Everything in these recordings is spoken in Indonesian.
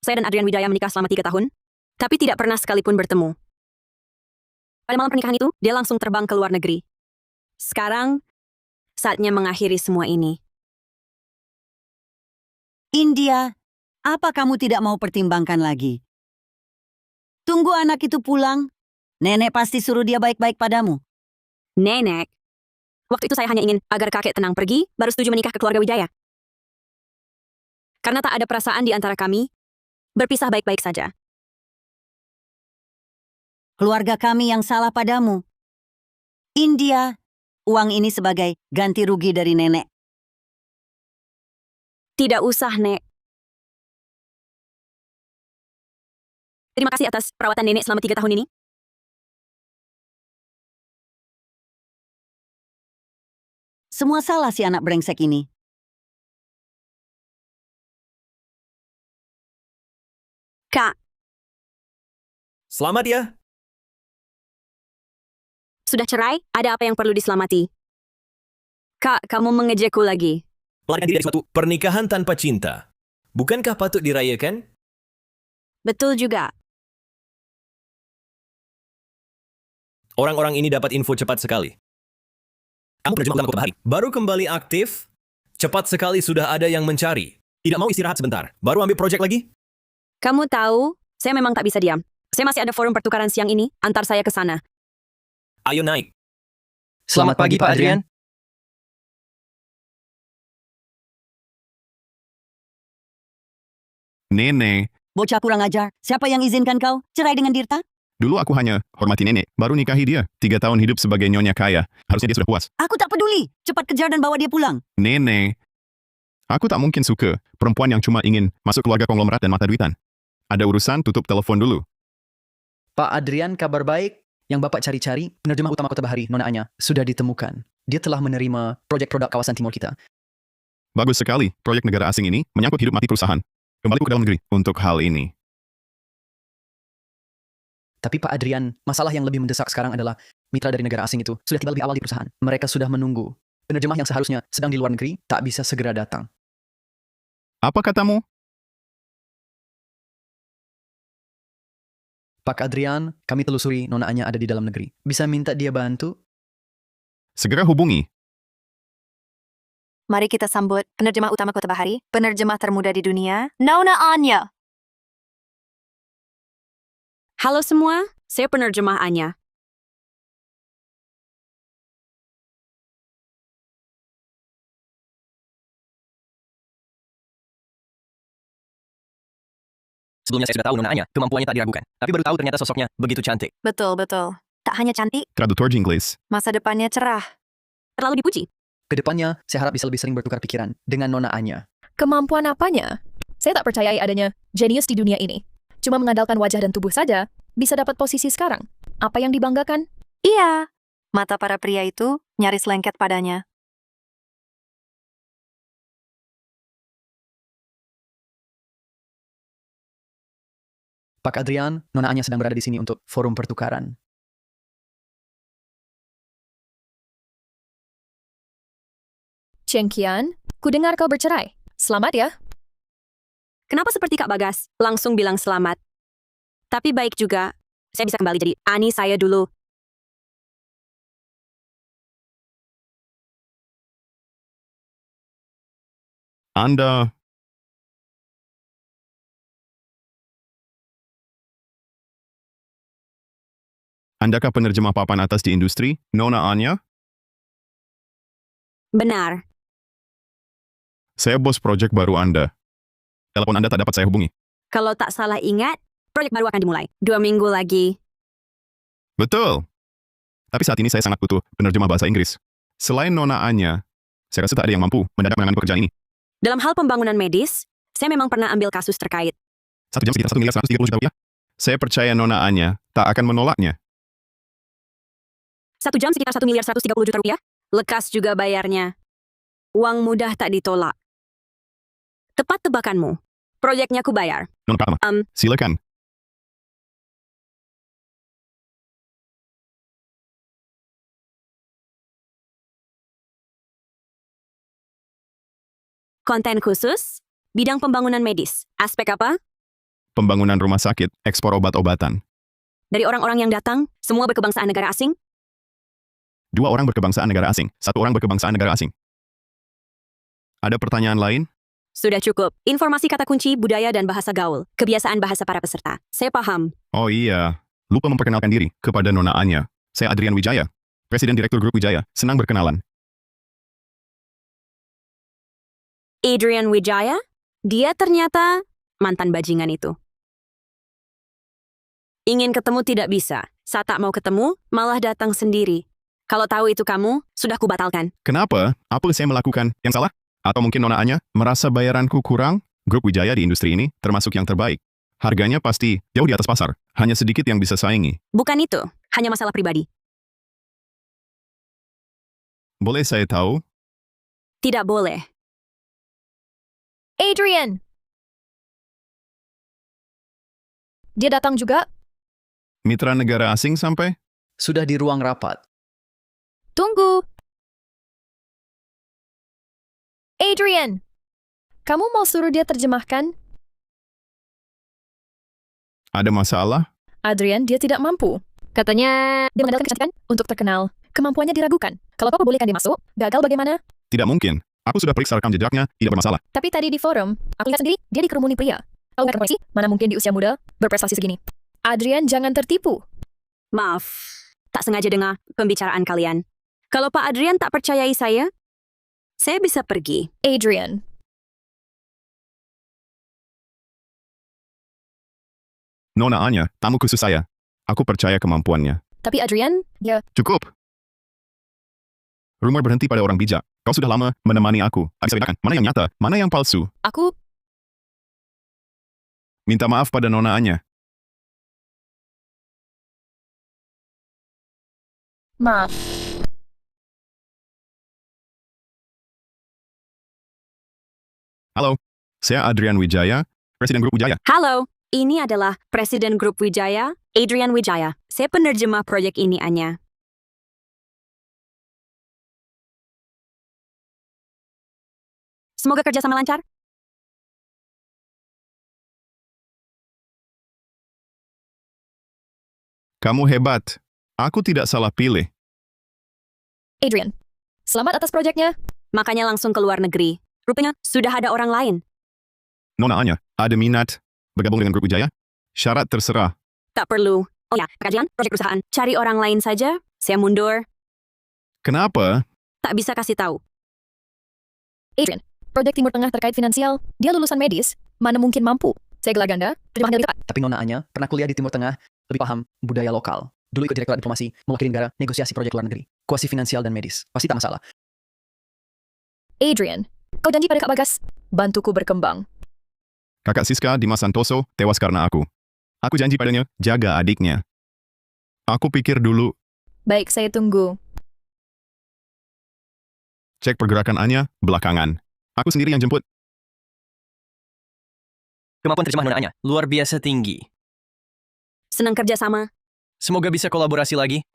saya dan Adrian Wijaya menikah selama 3 tahun, tapi tidak pernah sekalipun bertemu. Pada malam pernikahan itu, dia langsung terbang ke luar negeri. Sekarang, saatnya mengakhiri semua ini. India, apa kamu tidak mau pertimbangkan lagi? Tunggu anak itu pulang. Nenek pasti suruh dia baik-baik padamu. Nenek, waktu itu saya hanya ingin agar kakek tenang pergi, baru setuju menikah ke keluarga Wijaya. Karena tak ada perasaan di antara kami, berpisah baik-baik saja. Keluarga kami yang salah padamu. India, uang ini sebagai ganti rugi dari nenek. Tidak usah, Nek. Terima kasih atas perawatan nenek selama 3 tahun ini. Semua salah si anak brengsek ini. Kak, Selamat ya. sudah cerai? Ada apa yang perlu diselamati? Kak, kamu mengejekku lagi. Melarikan diri dari suatu pernikahan tanpa cinta. Bukankah patut dirayakan? Betul juga. Orang-orang ini dapat info cepat sekali. Kamu penerjemah utama Kota Bahari. Baru kembali aktif, cepat sekali sudah ada yang mencari. Tidak mau istirahat sebentar, baru ambil proyek lagi? Kamu tahu, saya memang tak bisa diam. Saya masih ada forum pertukaran siang ini, antar saya ke sana. Ayo naik. Selamat pagi, Pak Adrian. Nenek, Bocah kurang ajar. Siapa yang izinkan kau cerai dengan Dirta? dulu aku hanya hormati nenek, baru nikahi dia. 3 tahun hidup sebagai nyonya kaya. Harusnya dia sudah puas. Aku tak peduli. Cepat kejar dan bawa dia pulang. Nenek, aku tak mungkin suka perempuan yang cuma ingin masuk keluarga konglomerat dan mata duitan. Ada urusan, tutup telepon dulu. Pak Adrian, kabar baik. Yang Bapak cari-cari, penerjemah utama Kota Bahari, Nona Anya, sudah ditemukan. Dia telah menerima proyek produk kawasan timur kita. Bagus sekali, proyek negara asing ini menyangkut hidup mati perusahaan. Kembali ke dalam negeri untuk hal ini. Tapi Pak Adrian, masalah yang lebih mendesak sekarang adalah mitra dari negara asing itu sudah tiba lebih awal di perusahaan. Mereka sudah menunggu. Penerjemah yang seharusnya sedang di luar negeri tak bisa segera datang. Apa katamu? Pak Adrian, kami telusuri Nona Anya ada di dalam negeri. Bisa minta dia bantu? Segera hubungi. Mari kita sambut penerjemah utama Kota Bahari, penerjemah termuda di dunia, Nona Anya. Halo semua, saya penerjemah Anya. Sebelumnya saya sudah tahu Nona Anya, kemampuannya tak diragukan. Tapi baru tahu ternyata sosoknya begitu cantik. Betul. Tak hanya cantik, Tradutor Inggris. masa depannya cerah. Terlalu dipuji. Kedepannya, saya harap bisa lebih sering bertukar pikiran dengan Nona Anya. Kemampuan apanya? Saya tak percayai adanya jenius di dunia ini. Cuma mengandalkan wajah dan tubuh saja, bisa dapat posisi sekarang. Apa yang dibanggakan? Iya, mata para pria itu nyaris lengket padanya. Pak Adrian, Nona Anya sedang berada di sini untuk forum pertukaran. Cheng Qian, ku dengar kau bercerai. Selamat ya. Kenapa seperti Kak Bagas? Langsung bilang selamat. Tapi baik juga, saya bisa kembali jadi Ani saya dulu. Anda, Andakah penerjemah papan atas di industri, Nona Anya? Benar. Saya bos proyek baru Anda. Telepon Anda tak dapat saya hubungi. Kalau tak salah ingat, proyek baru akan dimulai. 2 minggu lagi. Betul. Tapi saat ini saya sangat butuh penerjemah bahasa Inggris. Selain Nona Anya, saya rasa tak ada yang mampu mendadak menangani pekerjaan ini. Dalam hal pembangunan medis, saya memang pernah ambil kasus terkait. 1 jam sekitar 1.130.000.000 rupiah. Saya percaya Nona Anya tak akan menolaknya. 1 jam sekitar 1.130.000.000 rupiah. Lekas juga bayarnya. Uang mudah tak ditolak. Tepat tebakanmu. Proyeknya ku bayar. Nona Pratama, silakan. Konten khusus, bidang pembangunan medis. Aspek apa? pembangunan rumah sakit, ekspor obat-obatan. Dari orang-orang yang datang, semua berkebangsaan negara asing? 2 orang berkebangsaan negara asing, 1 orang berkebangsaan negara asing. Ada pertanyaan lain? Sudah cukup. Informasi kata kunci, budaya dan bahasa gaul. Kebiasaan bahasa para peserta. Saya paham. Oh iya, lupa memperkenalkan diri kepada Nona Anya. Saya Adrian Wijaya, Presiden Direktur Grup Wijaya. Senang berkenalan. Adrian Wijaya? Dia ternyata mantan bajingan itu. Ingin ketemu tidak bisa. Saat tak mau ketemu, malah datang sendiri. Kalau tahu itu kamu, sudah kubatalkan. Kenapa? Apa saya melakukan yang salah? Atau mungkin Nona Anya merasa bayaranku kurang? Grup Wijaya di industri ini termasuk yang terbaik. Harganya pasti jauh di atas pasar. Hanya sedikit yang bisa saingi. Bukan itu, hanya masalah pribadi. Boleh saya tahu? Tidak boleh. Adrian! Dia datang juga? Mitra negara asing sampai? Sudah di ruang rapat. Tunggu! Adrian! Kamu mau suruh dia terjemahkan? Ada masalah? Adrian, dia tidak mampu. Katanya, Dia mengandalkan kecantikan untuk terkenal. Kemampuannya diragukan. Kalau kau bolehkan dia masuk, gagal bagaimana? Tidak mungkin. Aku sudah periksa rekam jejaknya, tidak bermasalah. Tapi tadi di forum, aku lihat sendiri, dia dikerumuni pria. Kau nggak polisi, mana mungkin di usia muda, berprestasi segini. Adrian, jangan tertipu. Maaf, tak sengaja dengar pembicaraan kalian. Kalau Pak Adrian tak percayai saya bisa pergi. Adrian, Nona Anya, tamu khusus saya. Aku percaya kemampuannya. tapi Adrian, dia... Cukup. Rumor berhenti pada orang bijak. Kau sudah lama menemani aku. Bisa bedakan mana yang nyata, mana yang palsu. Aku... Minta maaf pada Nona Anya. Maaf. Halo, saya Adrian Wijaya, Presiden Grup Wijaya. Halo, ini adalah Presiden Grup Wijaya, Adrian Wijaya. Saya penerjemah proyek ini, Anya. Semoga kerjasama lancar. Kamu hebat. Aku tidak salah pilih. Adrian, selamat atas proyeknya. Makanya langsung ke luar negeri. Rupanya sudah ada orang lain. Nona Anya, ada minat bergabung dengan Grup Wijaya? Syarat terserah. Tak perlu. Oh ya, kajian, proyek perusahaan. Cari orang lain saja. Saya mundur. Kenapa? Tak bisa kasih tahu. Adrian, proyek Timur Tengah terkait finansial, dia lulusan medis, mana mungkin mampu. Saya gelar ganda, terjemahannya lebih tepat. Tapi Nona Anya pernah kuliah di Timur Tengah, lebih paham budaya lokal. Dulu ikut Direktorat Diplomasi, mewakili negara, negosiasi proyek luar negeri, kuasi finansial dan medis. Pasti tak masalah. Adrian, kau janji pada Kak Bagas, bantuku berkembang. Kakak Siska, Dimas Santoso, tewas karena aku. Aku janji padanya, jaga adiknya. Aku pikir dulu, Baik, saya tunggu. cek pergerakan Anya, belakangan. Aku sendiri yang jemput. Kemampuan terjemah Nona Anya luar biasa tinggi. Senang kerjasama. Semoga bisa kolaborasi lagi.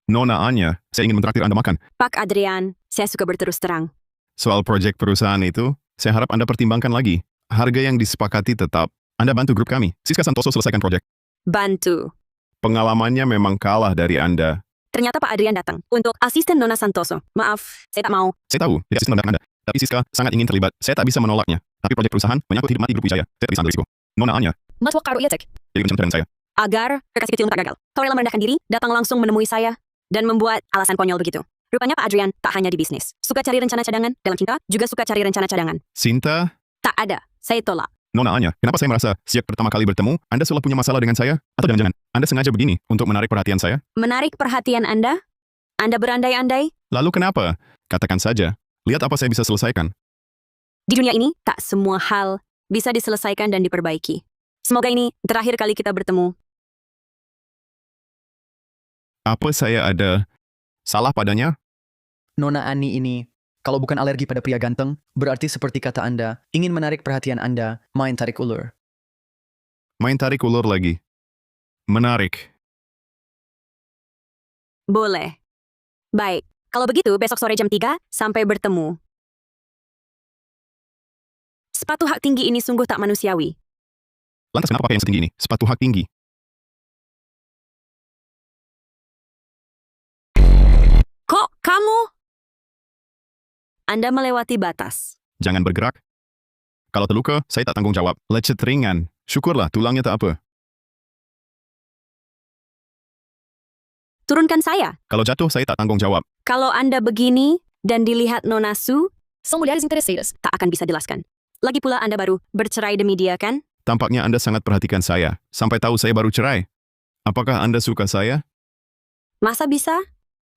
Nona Anya, saya ingin mentraktir Anda makan. Pak Adrian, saya suka berterus terang. Soal proyek perusahaan itu, saya harap Anda pertimbangkan lagi. Harga yang disepakati tetap. Anda bantu grup kami. Siska Santoso selesaikan proyek. Bantu. Pengalamannya memang kalah dari Anda. Ternyata Pak Adrian datang untuk asisten Nona Santoso. Maaf, saya tak mau. Saya tahu, tidak asisten Anda. Tapi Siska sangat ingin terlibat. Saya tak bisa menolaknya. Tapi proyek perusahaan menyangkut hidup mati grup Wijaya. Saya tidak risiko. Nona Anya, Mas Wakaru Ietek, jadi pencapaian saya. Agar kekasih kecilmu tak gagal. Kau rela merendahkan diri, datang langsung menemui saya, dan membuat alasan konyol begitu. Rupanya Pak Adrian tak hanya di bisnis. Suka cari rencana cadangan, dalam cinta juga suka cari rencana cadangan. Sinta, Tak ada, saya tolak. Nona Anya, kenapa saya merasa sejak pertama kali bertemu, Anda selalu punya masalah dengan saya? Atau jangan-jangan, Anda sengaja begini untuk menarik perhatian saya? Menarik perhatian Anda? Anda berandai-andai? Lalu kenapa? Katakan saja. Lihat apa saya bisa selesaikan. Di dunia ini, tak semua hal bisa diselesaikan dan diperbaiki. Semoga ini terakhir kali kita bertemu. Apa saya ada salah padanya? Nona Ani ini, kalau bukan alergi pada pria ganteng, berarti seperti kata Anda, ingin menarik perhatian Anda, main tarik ulur. Main tarik ulur lagi. Menarik. Boleh. Baik, Kalau begitu, besok sore jam 3, sampai bertemu. Sepatu hak tinggi ini sungguh tak manusiawi. Lantas kenapa pakai yang setinggi ini? Sepatu hak tinggi. Kok kamu? Anda melewati batas. Jangan bergerak. Kalau terluka, saya tak tanggung jawab. Lecet ringan. Syukurlah, tulangnya tak apa. Turunkan saya. Kalau jatuh, saya tak tanggung jawab. Kalau Anda begini dan dilihat Nona Su, São mulheres interessadas. tak akan bisa jelaskan. Lagi pula Anda baru bercerai demi dia, kan? Tampaknya Anda sangat perhatikan saya. Sampai tahu saya baru cerai. Apakah Anda suka saya? Masa bisa?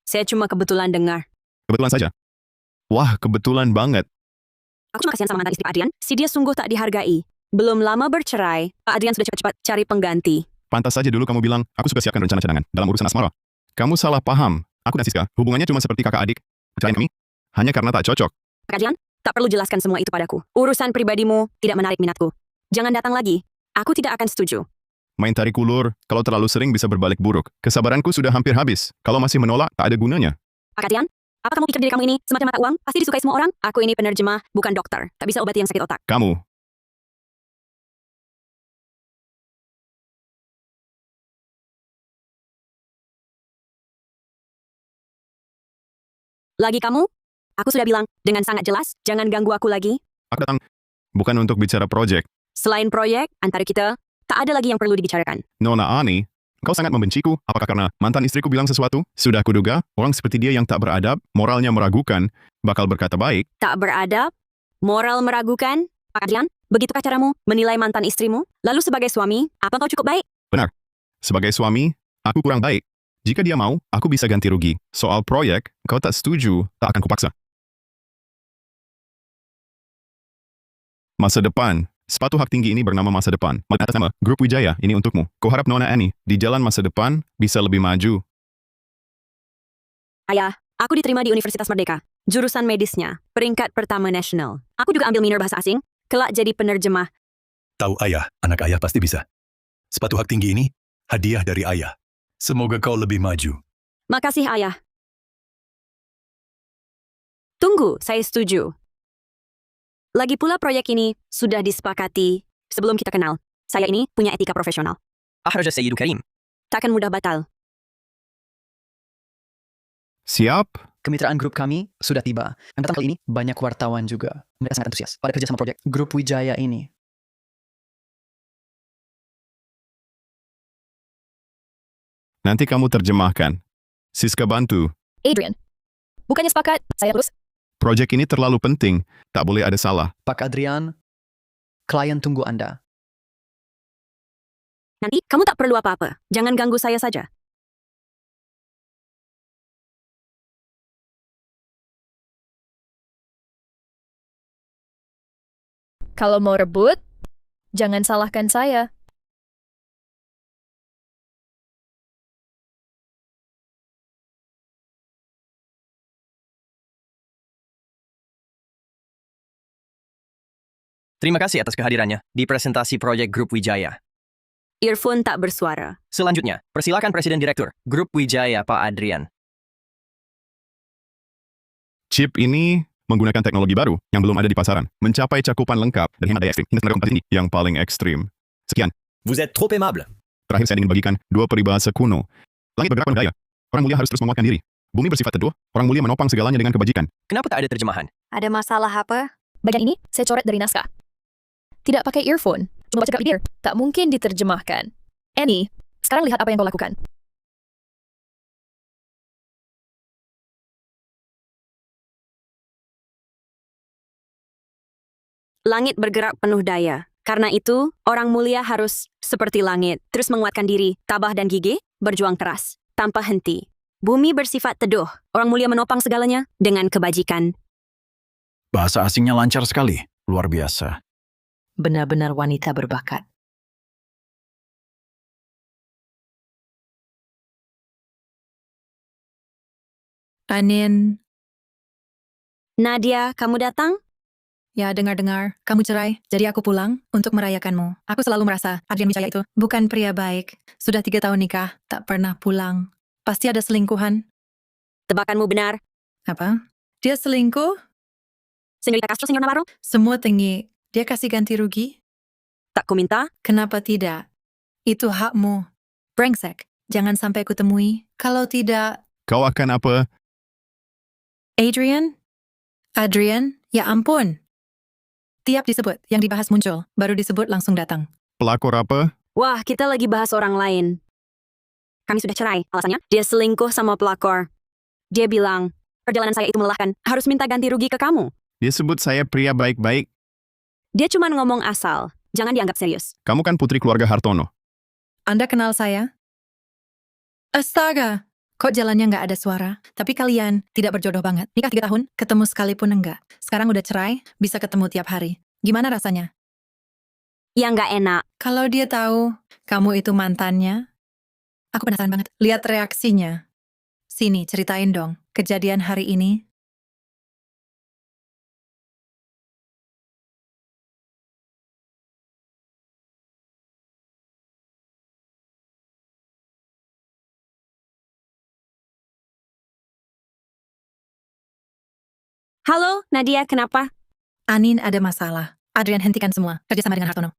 Saya cuma kebetulan dengar. Kebetulan saja. Wah, kebetulan banget. Aku cuma kasihan sama mantan istri Pak Adrian. Si dia sungguh tak dihargai. Belum lama bercerai, Pak Adrian sudah cepat-cepat cari pengganti. Pantas saja dulu kamu bilang, aku suka siapkan rencana cadangan dalam urusan asmara. Kamu salah paham. Aku dan Siska, hubungannya cuma seperti kakak adik. Percaya kami? Hanya karena tak cocok. Pak Adrian, tak perlu jelaskan semua itu padaku. Urusan pribadimu tidak menarik minatku. Jangan datang lagi. Aku tidak akan setuju. Main tarik ulur, kalau terlalu sering bisa berbalik buruk. Kesabaranku sudah hampir habis. Kalau masih menolak, tak ada gunanya. Pak Adrian, apa kamu pikir diri kamu ini semacam mata uang? Pasti disukai semua orang? Aku ini penerjemah, bukan dokter. Tak bisa obati yang sakit otak. Kamu, Lagi kamu? Aku sudah bilang, dengan sangat jelas, jangan ganggu aku lagi. aku datang bukan untuk bicara proyek. Selain proyek, antara kita, tak ada lagi yang perlu dibicarakan. Nona Ani, kau sangat membenciku. Apakah karena mantan istriku bilang sesuatu? Sudah kuduga, orang seperti dia yang tak beradab, moralnya meragukan, bakal berkata baik. Tak beradab? Moral meragukan? Pak Adrian, begitukah caramu menilai mantan istrimu? Lalu sebagai suami, apa kau cukup baik? Sebagai suami, aku kurang baik. Jika dia mau, aku bisa ganti rugi. Soal proyek, kau tak setuju, tak akan kupaksa. Masa depan. Sepatu hak tinggi ini bernama Masa Depan. Atas nama Grup Wijaya, ini untukmu. Kau harap Nona Annie di jalan masa depan bisa lebih maju. Ayah, aku diterima di Universitas Merdeka. Jurusan medisnya, peringkat pertama nasional. Aku juga ambil minor bahasa asing, kelak jadi penerjemah. Tahu ayah, anak ayah pasti bisa. Sepatu hak tinggi ini, hadiah dari ayah. Semoga kau lebih maju. Makasih, Ayah. Tunggu, saya setuju. Lagi pula proyek ini sudah disepakati sebelum kita kenal. Saya ini punya etika profesional. أحرج السيد كريم. Takkan mudah batal. Siap? Kemitraan grup kami sudah tiba. Dan datang kali ini banyak wartawan juga. Mereka sangat antusias pada kerjasama proyek Grup Wijaya ini. Nanti kamu terjemahkan. Siska bantu. Adrian, bukannya sepakat, saya terus. Proyek ini terlalu penting, tak boleh ada salah. Pak Adrian, klien tunggu Anda. Nanti kamu tak perlu apa-apa. Jangan ganggu saya saja. Kalau mau rebut, jangan salahkan saya. Terima kasih atas kehadirannya di presentasi proyek Grup Wijaya. Earphone tak bersuara. Selanjutnya, persilakan Presiden Direktur Grup Wijaya Pak Adrian. Chip ini menggunakan teknologi baru yang belum ada di pasaran, mencapai cakupan lengkap dan hemat daya ekstrim hingga tenaga kompas tinggi yang paling ekstrim. Sekian. Vous êtes trop aimable. Terakhir saya ingin bagikan dua peribahasa kuno. Langit bergerak penuh daya. Orang mulia harus terus menguatkan diri. Bumi bersifat teduh. Orang mulia menopang segalanya dengan kebajikan. Kenapa tak ada terjemahan? Ada masalah apa? Bagian ini saya coret dari naskah. Tidak pakai earphone, cuma baca ear. Tak mungkin diterjemahkan. Annie, sekarang lihat apa yang kau lakukan. Langit bergerak penuh daya. Karena itu, orang mulia harus seperti langit, terus menguatkan diri, tabah dan gigih, berjuang keras, tanpa henti. Bumi bersifat teduh. Orang mulia menopang segalanya dengan kebajikan. Bahasa asingnya lancar sekali. Luar biasa. Benar-benar wanita berbakat. Anin, Nadia, kamu datang? ya dengar-dengar, kamu cerai, jadi aku pulang untuk merayakanmu. Aku selalu merasa Adrian Wijaya itu bukan pria baik. Sudah 3 tahun nikah, tak pernah pulang. Pasti ada selingkuhan. Tebakanmu benar. Apa? Dia selingkuh? Señorita Castro, Señor Navarro, Semua tinggi. Dia kasih ganti rugi? tak ku minta. Kenapa tidak? Itu hakmu. Brengsek. Jangan sampai kutemui. Kalau tidak, Kau akan apa? Adrian? Adrian? Ya ampun. Tiap disebut, yang dibahas muncul. Baru disebut langsung datang. Pelakor apa? Wah, kita lagi bahas orang lain. Kami sudah cerai. Alasannya, dia selingkuh sama pelakor. Dia bilang, perjalanan saya itu melelahkan. Harus minta ganti rugi ke kamu. Dia sebut saya pria baik-baik. Dia cuma ngomong asal. Jangan dianggap serius. Kamu kan putri keluarga Hartono. Anda kenal saya? Astaga! Kok jalannya nggak ada suara? Tapi kalian tidak berjodoh banget. Nikah 3 tahun, ketemu sekalipun enggak. Sekarang udah cerai, bisa ketemu tiap hari. Gimana rasanya? Ya nggak enak. Kalau dia tahu kamu itu mantannya, aku penasaran banget. Lihat reaksinya. Sini, ceritain dong. Kejadian hari ini. Halo, Nadia, kenapa? Anin ada masalah. Adrian hentikan semua. Kerjasama dengan Hartono.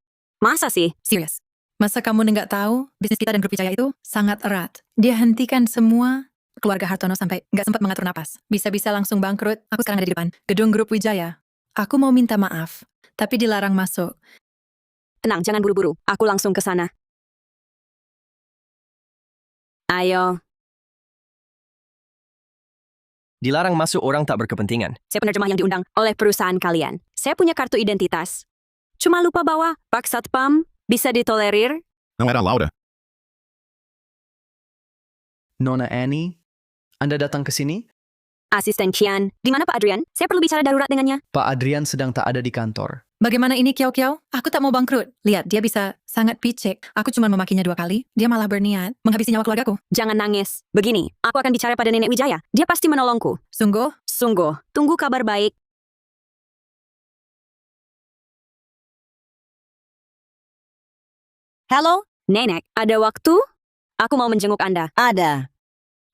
Masa sih? Serius. Masa kamu nggak tahu, bisnis kita dan grup Wijaya itu sangat erat. Dia hentikan semua keluarga Hartono sampai nggak sempat mengatur napas. Bisa-bisa langsung bangkrut. Aku sekarang ada di depan gedung grup Wijaya. Aku mau minta maaf, tapi dilarang masuk. Tenang, jangan buru-buru. Aku langsung ke sana. Ayo, Dilarang masuk orang tak berkepentingan. saya penerjemah yang diundang oleh perusahaan kalian. Saya punya kartu identitas. Cuma lupa bawa. Pak Satpam, bisa ditolerir? Não era Laura. Nona Annie, Anda datang ke sini? Asisten Cian, di mana Pak Adrian? Saya perlu bicara darurat dengannya. Pak Adrian sedang tak ada di kantor. Bagaimana ini Kiau-Kiau? Aku tak mau bangkrut. Lihat, dia bisa sangat picik. Aku cuma memakinya 2 kali. Dia malah berniat menghabisi nyawa keluargaku. Jangan nangis. Begini, aku akan bicara pada Nenek Wijaya. Dia pasti menolongku. Sungguh? Sungguh, tunggu kabar baik. Halo? Nenek, ada waktu? Aku mau menjenguk Anda. Ada.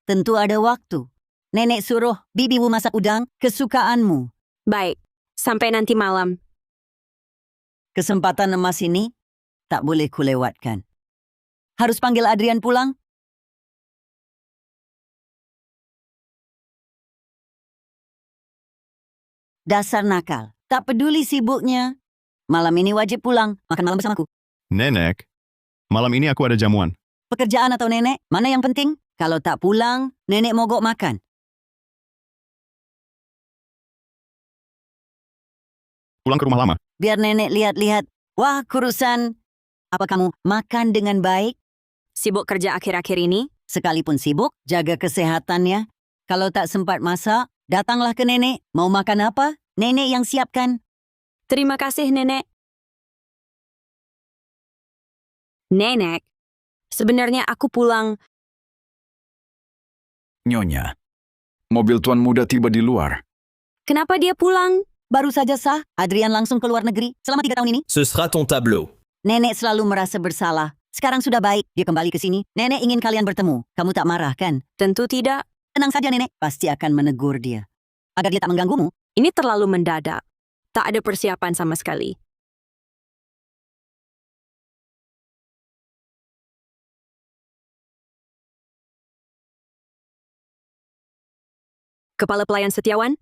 Tentu ada waktu. Nenek suruh bibimu masak udang kesukaanmu. Baik, sampai nanti malam. Kesempatan emas ini tak boleh kulewatkan. Harus panggil Adrian pulang? Dasar nakal. Tak peduli sibuknya. Malam ini wajib pulang. Makan malam bersamaku. Nenek, malam ini aku ada jamuan. Pekerjaan atau nenek, mana yang penting? Kalau tak pulang, nenek mogok makan. Pulang ke rumah lama. Biar nenek lihat-lihat. Wah, kurusan. Apa kamu makan dengan baik? Sibuk kerja akhir-akhir ini? Sekalipun sibuk, jaga kesehatannya. Kalau tak sempat masak, datanglah ke nenek. Mau makan apa? Nenek yang siapkan. Terima kasih, Nenek. Nenek, sebenarnya aku pulang. Nyonya, mobil tuan muda tiba di luar. Kenapa dia pulang? Baru saja sah, Adrian langsung ke luar negeri selama 3 tahun ini. Ce sera ton tableau. Nenek selalu merasa bersalah. Sekarang sudah baik, dia kembali ke sini. Nenek ingin kalian bertemu. Kamu tak marah, kan? Tentu tidak. Tenang saja, Nenek. Pasti akan menegur dia. Agar dia tak mengganggumu. Ini terlalu mendadak. Tak ada persiapan sama sekali. Kepala pelayan setiawan?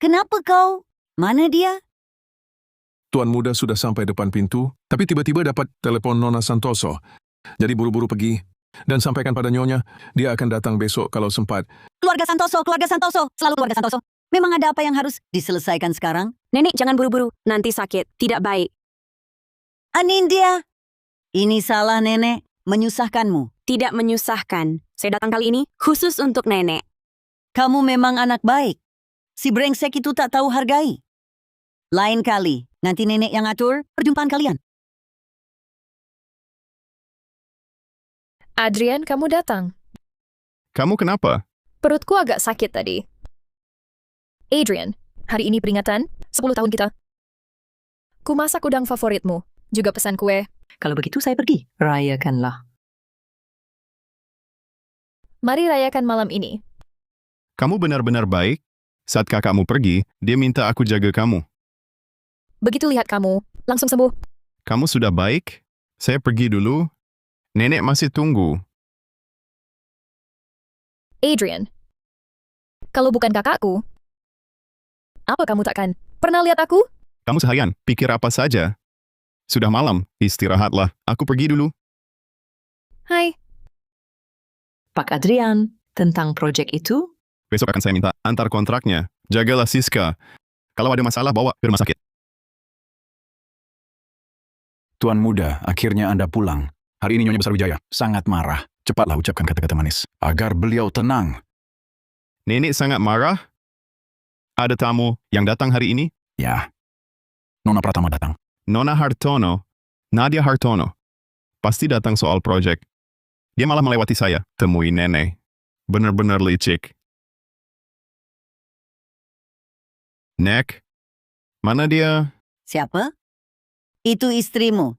Kenapa kau? Mana dia? Tuan muda sudah sampai depan pintu, tapi tiba-tiba dapat telepon Nona Santoso. Jadi buru-buru pergi dan sampaikan pada Nyonya, dia akan datang besok kalau sempat. Keluarga Santoso, selalu keluarga Santoso. Memang ada apa yang harus diselesaikan sekarang? Nenek, jangan buru-buru. Nanti sakit. Tidak baik. Anindya! Ini salah, Nenek. Menyusahkanmu. Tidak menyusahkan. Saya datang kali ini khusus untuk Nenek. Kamu memang anak baik. Si brengsek itu tak tahu hargai. Lain kali, nanti Nenek yang atur perjumpaan kalian. Adrian, kamu datang. Kamu kenapa? Perutku agak sakit tadi. Adrian, hari ini peringatan 10 tahun kita. Ku masak udang favoritmu, juga pesan kue. Kalau begitu saya pergi. Rayakanlah. Mari rayakan malam ini. Kamu benar-benar baik. Saat kakakmu pergi, dia minta aku jaga kamu. Begitu lihat kamu, langsung sembuh. Kamu sudah baik? Saya pergi dulu. Nenek masih tunggu. Adrian, kalau bukan kakakku, apa kamu takkan pernah lihat aku? Kamu seharian, pikir apa saja. Sudah malam, istirahatlah. Aku pergi dulu. Hai, Pak Adrian, tentang proyek itu, Besok akan saya minta antar kontraknya. Jagalah Siska. Kalau ada masalah, bawa ke rumah sakit. Tuan muda, akhirnya Anda pulang. Hari ini Nyonya Besar Wijaya sangat marah. Cepatlah ucapkan kata-kata manis, agar beliau tenang. Nenek sangat marah. Ada tamu yang datang hari ini? Ya, Nona Pratama datang. Nona Hartono, Nadia Hartono. Pasti datang soal proyek. Dia malah melewati saya. Temui nenek. Benar-benar licik. Nek, mana dia? Siapa? Itu istrimu.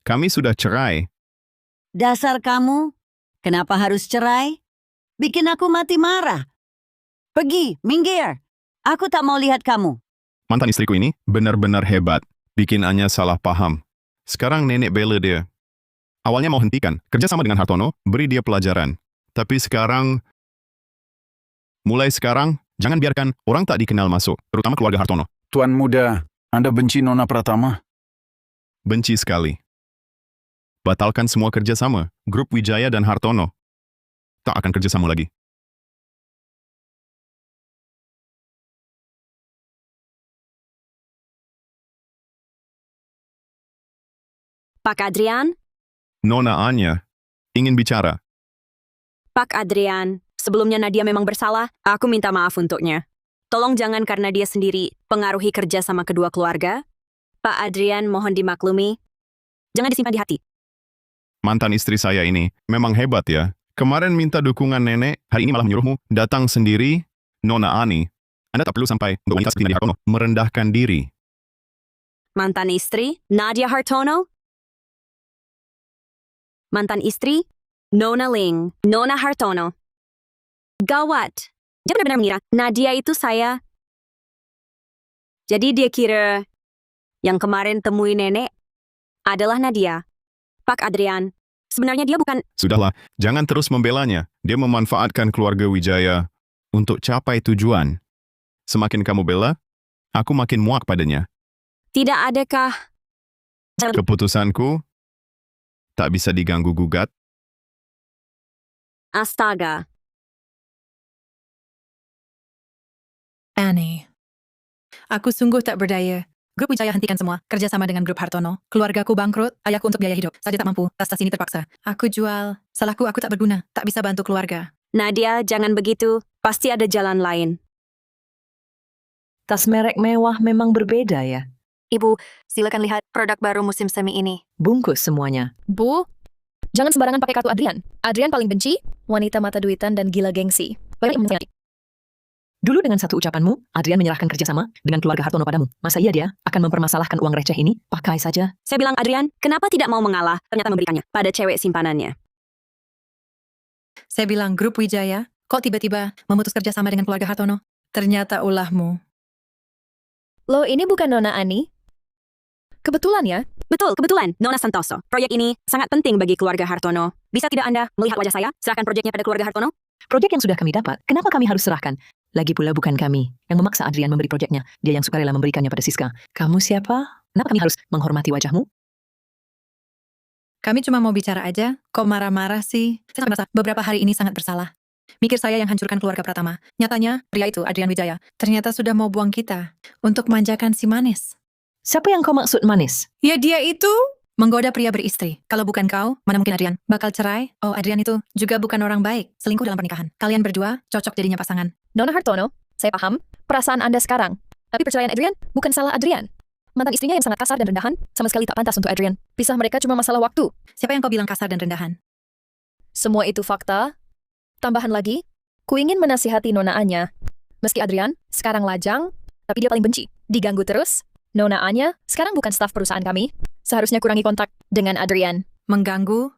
Kami sudah cerai. Dasar kamu, kenapa harus cerai? Bikin aku mati marah. Pergi, minggir. Aku tak mau lihat kamu. Mantan istriku ini benar-benar hebat. Bikin Anya salah paham. Sekarang nenek bela dia. Awalnya mau hentikan, kerja sama dengan Hartono, beri dia pelajaran. Tapi mulai sekarang, jangan biarkan orang tak dikenal masuk, terutama keluarga Hartono. Tuan muda, Anda benci Nona Pratama? Benci sekali. Batalkan semua kerjasama, grup Wijaya dan Hartono. Tak akan kerjasama lagi. Pak Adrian? Nona Anya, ingin bicara. Pak Adrian, sebelumnya Nadia memang bersalah, aku minta maaf untuknya. Tolong jangan karena dia sendiri pengaruhi kerja sama kedua keluarga. Pak Adrian, mohon dimaklumi. Jangan disimpan di hati. Mantan istri saya ini memang hebat ya. Kemarin minta dukungan nenek, hari ini malah menyuruhmu datang sendiri. Nona Ani, Anda tak perlu sampai untuk wanita seperti Nadia Hartono merendahkan diri. Mantan istri, Nadia Hartono. Mantan istri, Nona Ling, Nona Hartono. Gawat. Dia benar-benar mengira Nadia itu saya. Jadi dia kira yang kemarin temui nenek adalah Nadia. Pak Adrian, sebenarnya dia bukan... Sudahlah, jangan terus membelanya. Dia memanfaatkan keluarga Wijaya untuk capai tujuan. Semakin kamu bela, aku makin muak padanya. Tidak adakah... Keputusanku tak bisa diganggu-gugat. Astaga. Aneh. Aku sungguh tak berdaya. Grup Wijaya hentikan semua, kerjasama dengan grup Hartono. Keluargaku bangkrut, ayahku untuk biaya hidup. Saja tak mampu, tas ini terpaksa. Aku jual. Salahku, aku tak berguna. Tak bisa bantu keluarga. Nadia, jangan begitu. Pasti ada jalan lain. tas merek mewah memang berbeda ya. Ibu, silakan lihat produk baru musim semi ini. Bungkus semuanya. Bu, jangan sembarangan pakai kartu Adrian. Adrian paling benci wanita mata duitan dan gila gengsi. Bagaimana? Dulu dengan satu ucapanmu, Adrian menyerahkan kerjasama dengan keluarga Hartono padamu. Masa iya dia akan mempermasalahkan uang receh ini? Pakai saja. Saya bilang, Adrian, kenapa tidak mau mengalah? Ternyata memberikannya pada cewek simpanannya. Saya bilang, grup Wijaya, kok tiba-tiba memutus kerjasama dengan keluarga Hartono? Ternyata ulahmu. Loh, ini bukan Nona Ani? Kebetulan ya? Betul, kebetulan, Nona Santoso. Proyek ini sangat penting bagi keluarga Hartono. Bisa tidak Anda melihat wajah saya? Serahkan proyeknya pada keluarga Hartono? Proyek yang sudah kami dapat, kenapa kami harus serahkan? Lagi pula bukan kami yang memaksa Adrian memberi proyeknya. Dia yang sukarela memberikannya pada Siska. Kamu siapa? Kenapa kami harus menghormati wajahmu? Kami cuma mau bicara aja. Kok marah-marah sih? Saya merasa beberapa hari ini sangat bersalah. Mikir saya yang hancurkan keluarga Pratama. Nyatanya, pria itu, Adrian Wijaya, ternyata sudah mau buang kita untuk manjakan si manis. Siapa yang kau maksud manis? Ya dia itu menggoda pria beristri. Kalau bukan kau, mana mungkin Adrian bakal cerai? Oh, Adrian itu juga bukan orang baik. Selingkuh dalam pernikahan. Kalian berdua cocok jadinya pasangan. Nona Hartono, saya paham perasaan Anda sekarang. Tapi perceraian Adrian bukan salah Adrian. Mantan istrinya yang sangat kasar dan rendahan sama sekali tak pantas untuk Adrian. Pisah mereka cuma masalah waktu. Siapa yang kau bilang kasar dan rendahan? Semua itu fakta. Tambahan lagi, ku ingin menasihati Nona Anya. Meski Adrian sekarang lajang, tapi dia paling benci. Diganggu terus. Nona Anya sekarang bukan staf perusahaan kami. Seharusnya kurangi kontak dengan Adrian. Mengganggu?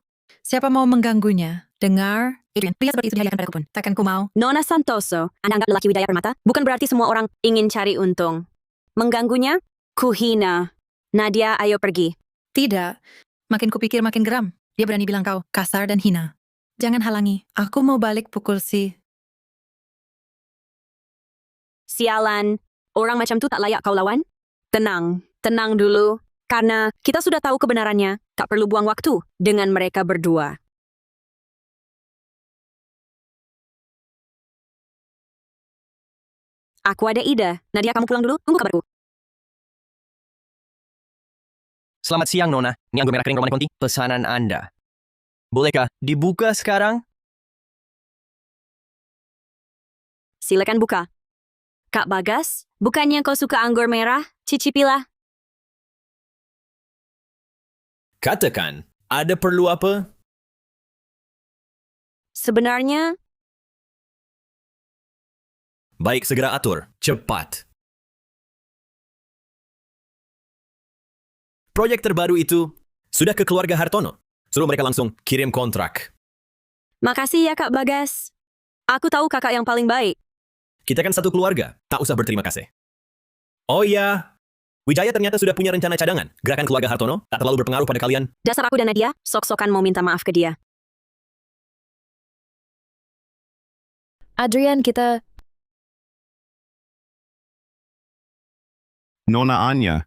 Siapa mau mengganggunya? Dengar, Adrian, pria seperti itu dihayakan padaku pun. Takkan ku mau. Nona Santoso, Anda anggap lelaki Widaya Permata? Bukan berarti semua orang ingin cari untung. Mengganggunya? Kuhina. Nadia, ayo pergi. Tidak. Makin kupikir makin geram. Dia berani bilang kau kasar dan hina. Jangan halangi. Aku mau balik pukul si. Sialan, orang macam tu tak layak kau lawan? Tenang, tenang dulu. Karena kita sudah tahu kebenarannya, tak perlu buang waktu dengan mereka berdua. Aku ada ide. Nadia, kamu pulang dulu. Tunggu kabarku. Selamat siang, Nona. Ini anggur merah kering Romani Conti. Pesanan Anda. Bolehkah dibuka sekarang? Silakan buka. Kak Bagas, bukannya kau suka anggur merah? Cicipilah. Katakan, ada perlu apa? Sebenarnya, Baik, segera atur. Cepat. Proyek terbaru itu sudah ke keluarga Hartono. Suruh mereka langsung kirim kontrak. makasih ya Kak Bagas. Aku tahu kakak yang paling baik. Kita kan satu keluarga, tak usah berterima kasih. Oh iya, Wijaya ternyata sudah punya rencana cadangan. Gerakan keluarga Hartono tak terlalu berpengaruh pada kalian. Dasar aku dan Nadia, sok-sokan mau minta maaf ke dia. Adrian, kita... Nona Anya,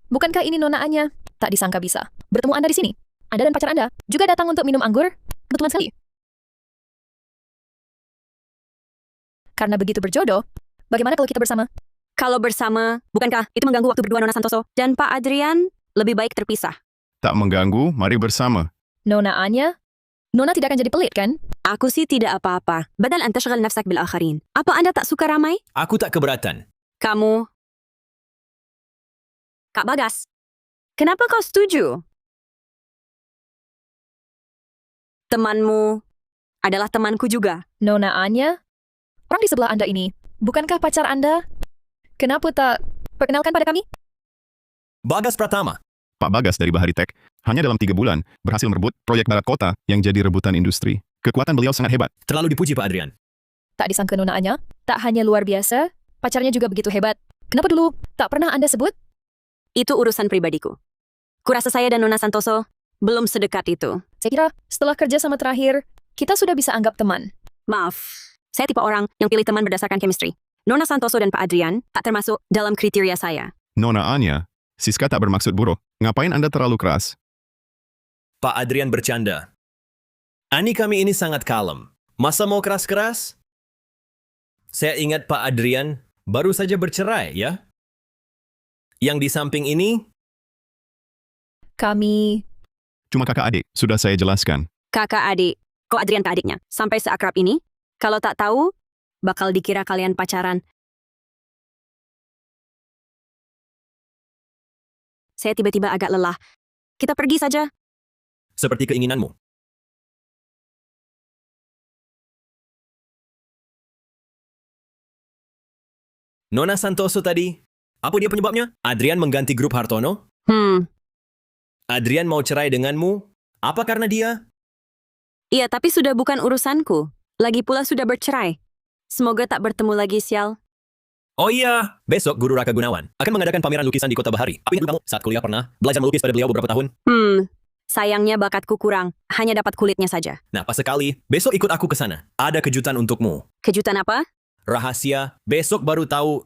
Bukankah ini Nona Anya? Tak disangka bisa. Bertemu Anda di sini. Anda dan pacar Anda juga datang untuk minum anggur? Kebetulan sekali. Karena begitu berjodoh, bagaimana kalau kita bersama? Kalau bersama, bukankah itu mengganggu waktu berdua Nona Santoso dan Pak Adrian? Lebih baik terpisah. tak mengganggu, mari bersama. Nona Anya? Nona tidak akan jadi pelit, kan? Aku sih tidak apa-apa. Badal an tashghal nafsak bil akharin. Apa Anda tak suka ramai? Aku tak keberatan. Kamu... Kak Bagas, kenapa kau setuju? Temanmu adalah temanku juga. Nona Anya? Orang di sebelah Anda ini, bukankah pacar Anda? Kenapa tak perkenalkan pada kami? Bagas Pratama. Pak Bagas dari Bahari Tech, hanya dalam 3 bulan, berhasil merebut proyek Barat Kota yang jadi rebutan industri. Kekuatan beliau sangat hebat. Terlalu dipuji Pak Adrian. Tak disangka Nona Anya, tak hanya luar biasa, pacarnya juga begitu hebat. Kenapa dulu tak pernah Anda sebut? Itu urusan pribadiku. Kurasa saya dan Nona Santoso belum sedekat itu. Saya kira setelah kerja sama terakhir, kita sudah bisa anggap teman. Maaf, saya tipe orang yang pilih teman berdasarkan chemistry. Nona Santoso dan Pak Adrian tak termasuk dalam kriteria saya. Nona Anya, Siska tak bermaksud buruk. Ngapain Anda terlalu keras? Pak Adrian bercanda. Ani kami ini sangat kalem. Masa mau keras-keras? Saya ingat Pak Adrian baru saja bercerai, ya? Yang di samping ini, Kami... Cuma kakak adik, sudah saya jelaskan. Kakak adik, kok Adrian ke adiknya? Sampai seakrab ini? Kalau tak tahu, bakal dikira kalian pacaran. Saya tiba-tiba agak lelah. Kita pergi saja. seperti keinginanmu. Nona Santoso tadi, apa dia penyebabnya? Adrian mengganti grup Hartono? Adrian mau cerai denganmu? Apa karena dia? Iya, tapi sudah bukan urusanku. Lagi pula sudah bercerai. Semoga tak bertemu lagi, sial. Oh iya, besok Guru Raka Gunawan akan mengadakan pameran lukisan di Kota Bahari. Apa yang dulu kamu saat kuliah pernah belajar melukis pada beliau beberapa tahun? Sayangnya bakatku kurang. Hanya dapat kulitnya saja. Nah, pas sekali. Besok ikut aku ke sana. Ada kejutan untukmu. Kejutan apa? Rahasia, besok baru tahu.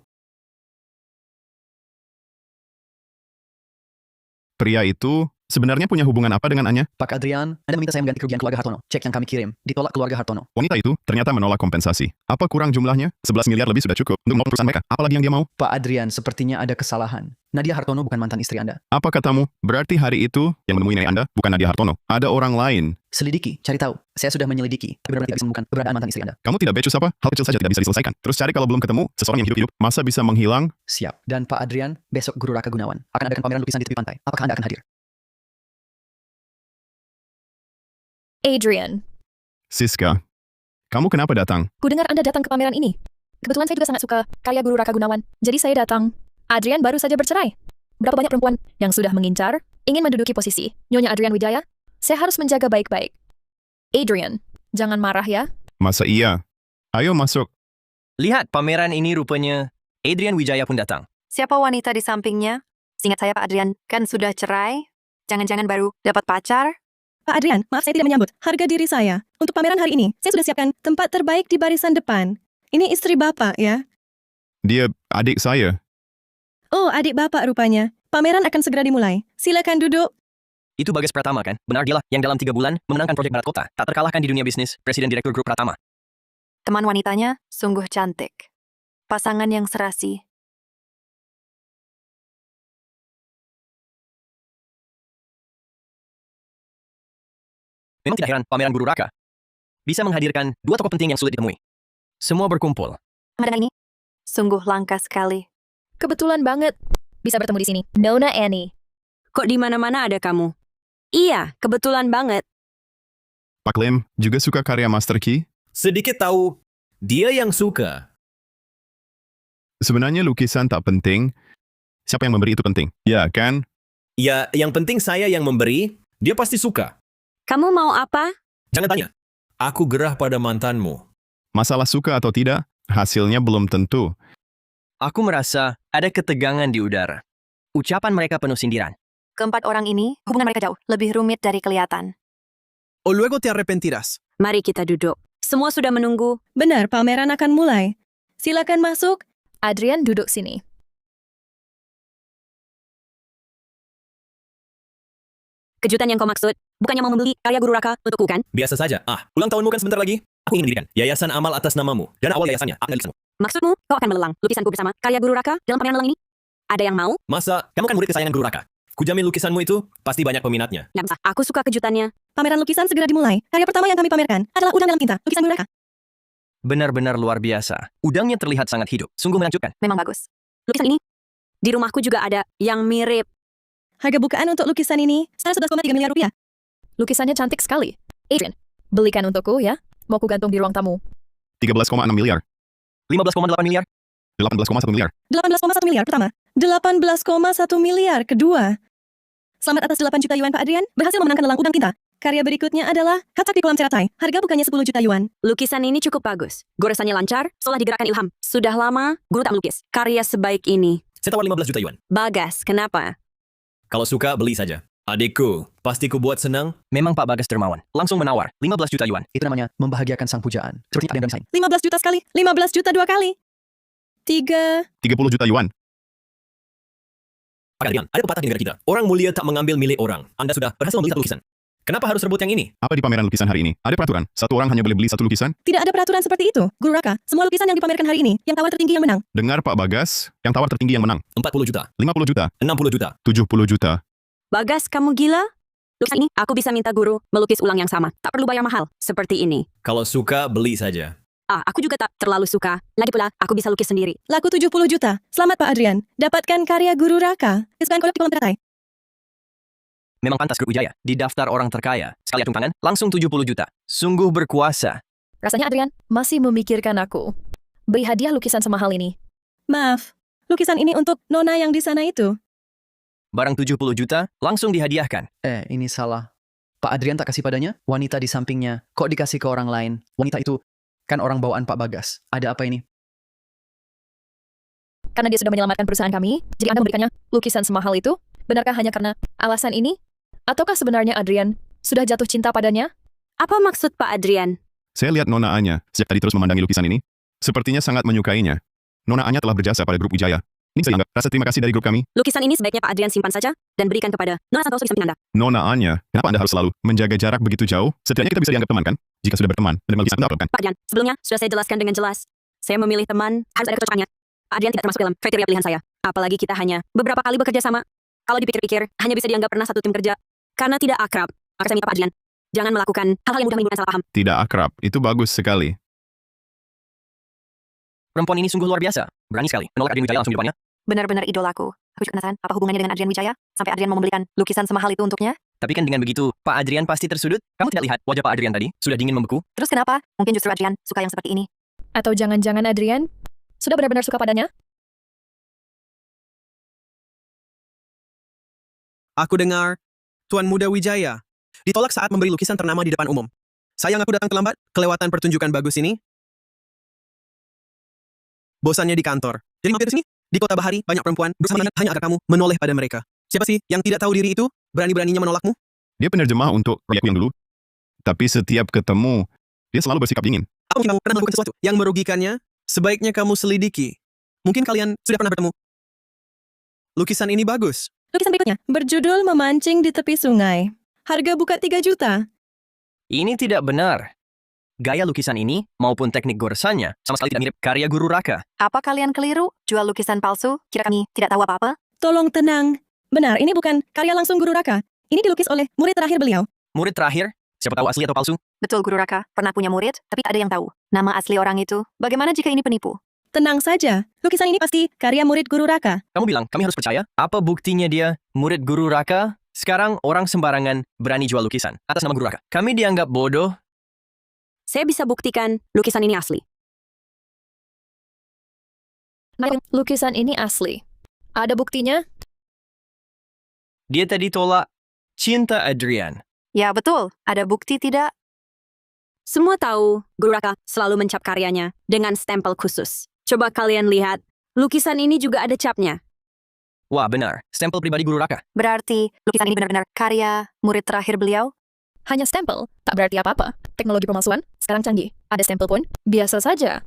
Pria itu sebenarnya punya hubungan apa dengan Anya? Pak Adrian, Anda meminta saya mengganti kerugian keluarga Hartono. Cek yang kami kirim, ditolak keluarga Hartono. Wanita itu ternyata menolak kompensasi. Apa kurang jumlahnya? 11 miliar lebih sudah cukup untuk membangun perusahaan mereka. Apalagi yang dia mau? Pak Adrian, sepertinya ada kesalahan. Nadia Hartono bukan mantan istri Anda. Apa katamu? Berarti hari itu yang menemui nenek Anda bukan Nadia Hartono. Ada orang lain. Selidiki, cari tahu. Saya sudah menyelidiki, tapi benar-benar tidak bisa menemukan keberadaan mantan istri Anda. Kamu tidak becus apa? Hal kecil saja tidak bisa diselesaikan. Terus cari kalau belum ketemu seseorang yang hidup-hidup. Masa bisa menghilang? Siap. Dan Pak Adrian, besok Guru Raka Gunawan akan adakan pameran lukisan di tepi pantai. Apakah Anda akan hadir? Adrian, Siska, kamu kenapa datang? ku dengar Anda datang ke pameran ini. Kebetulan saya juga sangat suka karya Guru Raka Gunawan. Jadi saya datang. Adrian baru saja bercerai. Berapa banyak perempuan yang sudah mengincar, ingin menduduki posisi Nyonya Adrian Wijaya? Saya harus menjaga baik-baik. Adrian, jangan marah ya. Masa iya? Ayo masuk. Lihat, pameran ini rupanya Adrian Wijaya pun datang. Siapa wanita di sampingnya? Seingat saya Pak Adrian kan sudah cerai. Jangan-jangan baru dapat pacar? Pak Adrian, maaf saya tidak menyambut. Harga diri saya. Untuk pameran hari ini, saya sudah siapkan tempat terbaik di barisan depan. Ini istri Bapak, ya? Dia adik saya. Oh, adik Bapak rupanya. Pameran akan segera dimulai. Silakan duduk. Itu Bagas Pratama kan? Benar dialah yang dalam 3 bulan memenangkan proyek Barat Kota. Tak terkalahkan di dunia bisnis, Presiden Direktur Grup Pratama. Teman wanitanya sungguh cantik. Pasangan yang serasi. Memang tidak heran pameran Guru Raka bisa menghadirkan 2 tokoh penting yang sulit ditemui. Semua berkumpul. Pameran ini sungguh langka sekali. Kebetulan banget bisa bertemu di sini. Nona Annie. Kok di mana-mana ada kamu? Iya, kebetulan banget. Pak Lim juga suka karya Master Key? Sedikit tahu, dia yang suka. Sebenarnya lukisan tak penting. Siapa yang memberi itu penting. Ya kan? Ya, yang penting saya yang memberi, dia pasti suka. Kamu mau apa? Jangan tanya. Aku gerah pada mantanmu. Masalah suka atau tidak, hasilnya belum tentu. Aku merasa ada ketegangan di udara. Ucapan mereka penuh sindiran. Keempat orang ini, hubungan mereka jauh lebih rumit dari kelihatan. O luego te arrepentirás. Mari kita duduk. Semua sudah menunggu. Benar, pameran akan mulai. Silakan masuk. Adrian duduk sini. Kejutan yang kau maksud, bukannya mau membeli karya Guru Raka untukku kan? Biasa saja. Ulang tahunmu kan sebentar lagi. Aku ingin mendirikan Yayasan Amal atas namamu. Dan awal yayasannya akan lukisanmu. Maksudmu, kau akan melelang lukisanku bersama karya Guru Raka dalam pameran lelang ini? Ada yang mau? Masa, kamu kan murid kesayangan Guru Raka. Kujamin lukisanmu itu pasti banyak peminatnya. Nggak bisa. Aku suka kejutannya. Pameran lukisan segera dimulai. Karya pertama yang kami pamerkan adalah Udang Dalam Tinta, lukisan Guru Raka. Benar-benar luar biasa. Udangnya terlihat sangat hidup. Sungguh menakjubkan. Memang bagus. Lukisan ini, di rumahku juga ada yang mirip. Harga bukaan untuk lukisan ini 11,3 miliar rupiah. Lukisannya cantik sekali. Adrian, belikan untukku ya. Mau ku gantung di ruang tamu. 13,6 miliar. 15,8 miliar. 18,1 miliar. 18,1 miliar pertama. 18,1 miliar kedua. Selamat atas 8 juta yuan Pak Adrian. Berhasil memenangkan lelang Udang Tinta. Karya berikutnya adalah Katak di Kolam Ceratai. Harga bukannya 10 juta yuan. Lukisan ini cukup bagus. Goresannya lancar, seolah digerakkan ilham. Sudah lama, guru tak melukis. Karya sebaik ini. Saya tawar 15 juta yuan. Bagas, kenapa? Kalau suka, beli saja. Adikku, pasti ku buat senang. Memang Pak Bagas dermawan. Langsung menawar 15 juta yuan. Itu namanya membahagiakan sang pujaan. Sepertinya ada yang desain. 15 juta sekali. 15 juta 2 kali. 30 juta yuan. Pak Adrian, ada pepatah di negara kita. Orang mulia tak mengambil milik orang. Anda sudah berhasil membeli 1 lukisan. Kenapa harus rebut yang ini? Apa di pameran lukisan hari ini? Ada peraturan, satu orang hanya boleh beli 1 lukisan? Tidak ada peraturan seperti itu. Guru Raka, semua lukisan yang dipamerkan hari ini, yang tawar tertinggi yang menang. Dengar Pak Bagas, yang tawar tertinggi yang menang. 40 juta. 50 juta. 60 juta. 70 juta. Bagas, kamu gila? Lukisan ini, aku bisa minta guru melukis ulang yang sama. Tak perlu bayar mahal. Seperti ini. Kalau suka, beli saja. Aku juga tak terlalu suka. Lagi pula, aku bisa lukis sendiri. Laku 70 juta. Selamat Pak Adrian. Dapatkan karya Guru Raka. Kesukaan kolek di Kolam Ceratai. Memang pantas Grup Wijaya. Di daftar orang terkaya. Sekali acung tangan, langsung 70 juta. Sungguh berkuasa. Rasanya Adrian masih memikirkan aku. Beri hadiah lukisan semahal ini. Maaf, lukisan ini untuk Nona yang di sana itu. Barang 70 juta, langsung dihadiahkan. Ini salah. Pak Adrian tak kasih padanya, wanita di sampingnya. Kok dikasih ke orang lain? Wanita itu kan orang bawaan Pak Bagas. Ada apa ini? Karena dia sudah menyelamatkan perusahaan kami, jadi Anda memberikannya lukisan semahal itu? Benarkah hanya karena alasan ini? Ataukah sebenarnya Adrian sudah jatuh cinta padanya? Apa maksud Pak Adrian? Saya lihat Nona Anya sejak tadi terus memandangi lukisan ini. Sepertinya sangat menyukainya. Nona Anya telah berjasa pada Grup Wijaya. Ini saya anggap rasa terima kasih dari grup kami. Lukisan ini sebaiknya Pak Adrian simpan saja dan berikan kepada Nona Santoso di samping Anda. Nona Anya, kenapa Anda harus selalu menjaga jarak begitu jauh? Setidaknya kita bisa dianggap teman kan? Jika sudah berteman dan melukis Anda kan? Pak Adrian, sebelumnya sudah saya jelaskan dengan jelas. Saya memilih teman, harus ada kecocokannya. Pak Adrian tidak termasuk dalam kriteria pilihan saya. Apalagi kita hanya beberapa kali bekerja sama. Kalau dipikir-pikir, hanya bisa dianggap pernah satu tim kerja. Karena tidak akrab, maka saya minta Pak Adrian, jangan melakukan hal-hal yang mudah menimbulkan salah paham. Tidak akrab, itu bagus sekali. Perempuan ini sungguh luar biasa. Berani sekali menolak Adrian Wijaya langsung di depannya. Benar-benar idolaku. Aku juga penasaran apa hubungannya dengan Adrian Wijaya sampai Adrian mau membelikan lukisan semahal itu untuknya. Tapi kan dengan begitu, Pak Adrian pasti tersudut. Kamu tidak lihat wajah Pak Adrian tadi? Sudah dingin membeku. Terus kenapa? Mungkin justru Adrian suka yang seperti ini. Atau jangan-jangan Adrian sudah benar-benar suka padanya? Aku dengar, Tuan Muda Wijaya ditolak saat memberi lukisan ternama di depan umum. Sayang aku datang terlambat, kelewatan pertunjukan bagus ini. Bosannya di kantor. Jadi mampir ke sini. Di kota Bahari, banyak perempuan bersama dengan hanya agar kamu menoleh pada mereka. Siapa sih yang tidak tahu diri itu? Berani-beraninya menolakmu? Dia penerjemah untuk proyekku yang dulu. Tapi setiap ketemu, dia selalu bersikap dingin. Apa mungkin kamu pernah melakukan sesuatu yang merugikannya? Sebaiknya kamu selidiki. Mungkin kalian sudah pernah bertemu. Lukisan ini bagus. Lukisan berikutnya berjudul Memancing di Tepi Sungai. Harga buka 3 juta. Ini tidak benar. Gaya lukisan ini maupun teknik goresannya sama sekali tidak mirip karya Guru Raka. Apa kalian keliru? Jual lukisan palsu? Kira kami tidak tahu apa-apa? Tolong tenang. Benar, ini bukan karya langsung Guru Raka. Ini dilukis oleh murid terakhir beliau. Murid terakhir? Siapa tahu asli atau palsu? Betul, Guru Raka. Pernah punya murid, tapi tak ada yang tahu. Nama asli orang itu. Bagaimana jika ini penipu? Tenang saja, lukisan ini pasti karya murid Guru Raka. Kamu bilang kami harus percaya? Apa buktinya dia murid Guru Raka? Sekarang orang sembarangan berani jual lukisan atas nama Guru Raka. Kami dianggap bodoh. Saya bisa buktikan lukisan ini asli. Lukisan ini asli. Ada buktinya? Dia tadi tolak cinta Adrian. Ya, betul. Ada bukti tidak? Semua tahu Guru Raka selalu mencap karyanya dengan stempel khusus. Coba kalian lihat, lukisan ini juga ada capnya. Wah, benar. Stempel pribadi Guru Raka. Berarti lukisan ini benar-benar karya murid terakhir beliau? Hanya stempel, tak berarti apa-apa. Teknologi pemalsuan sekarang canggih. Ada stempel pun, biasa saja.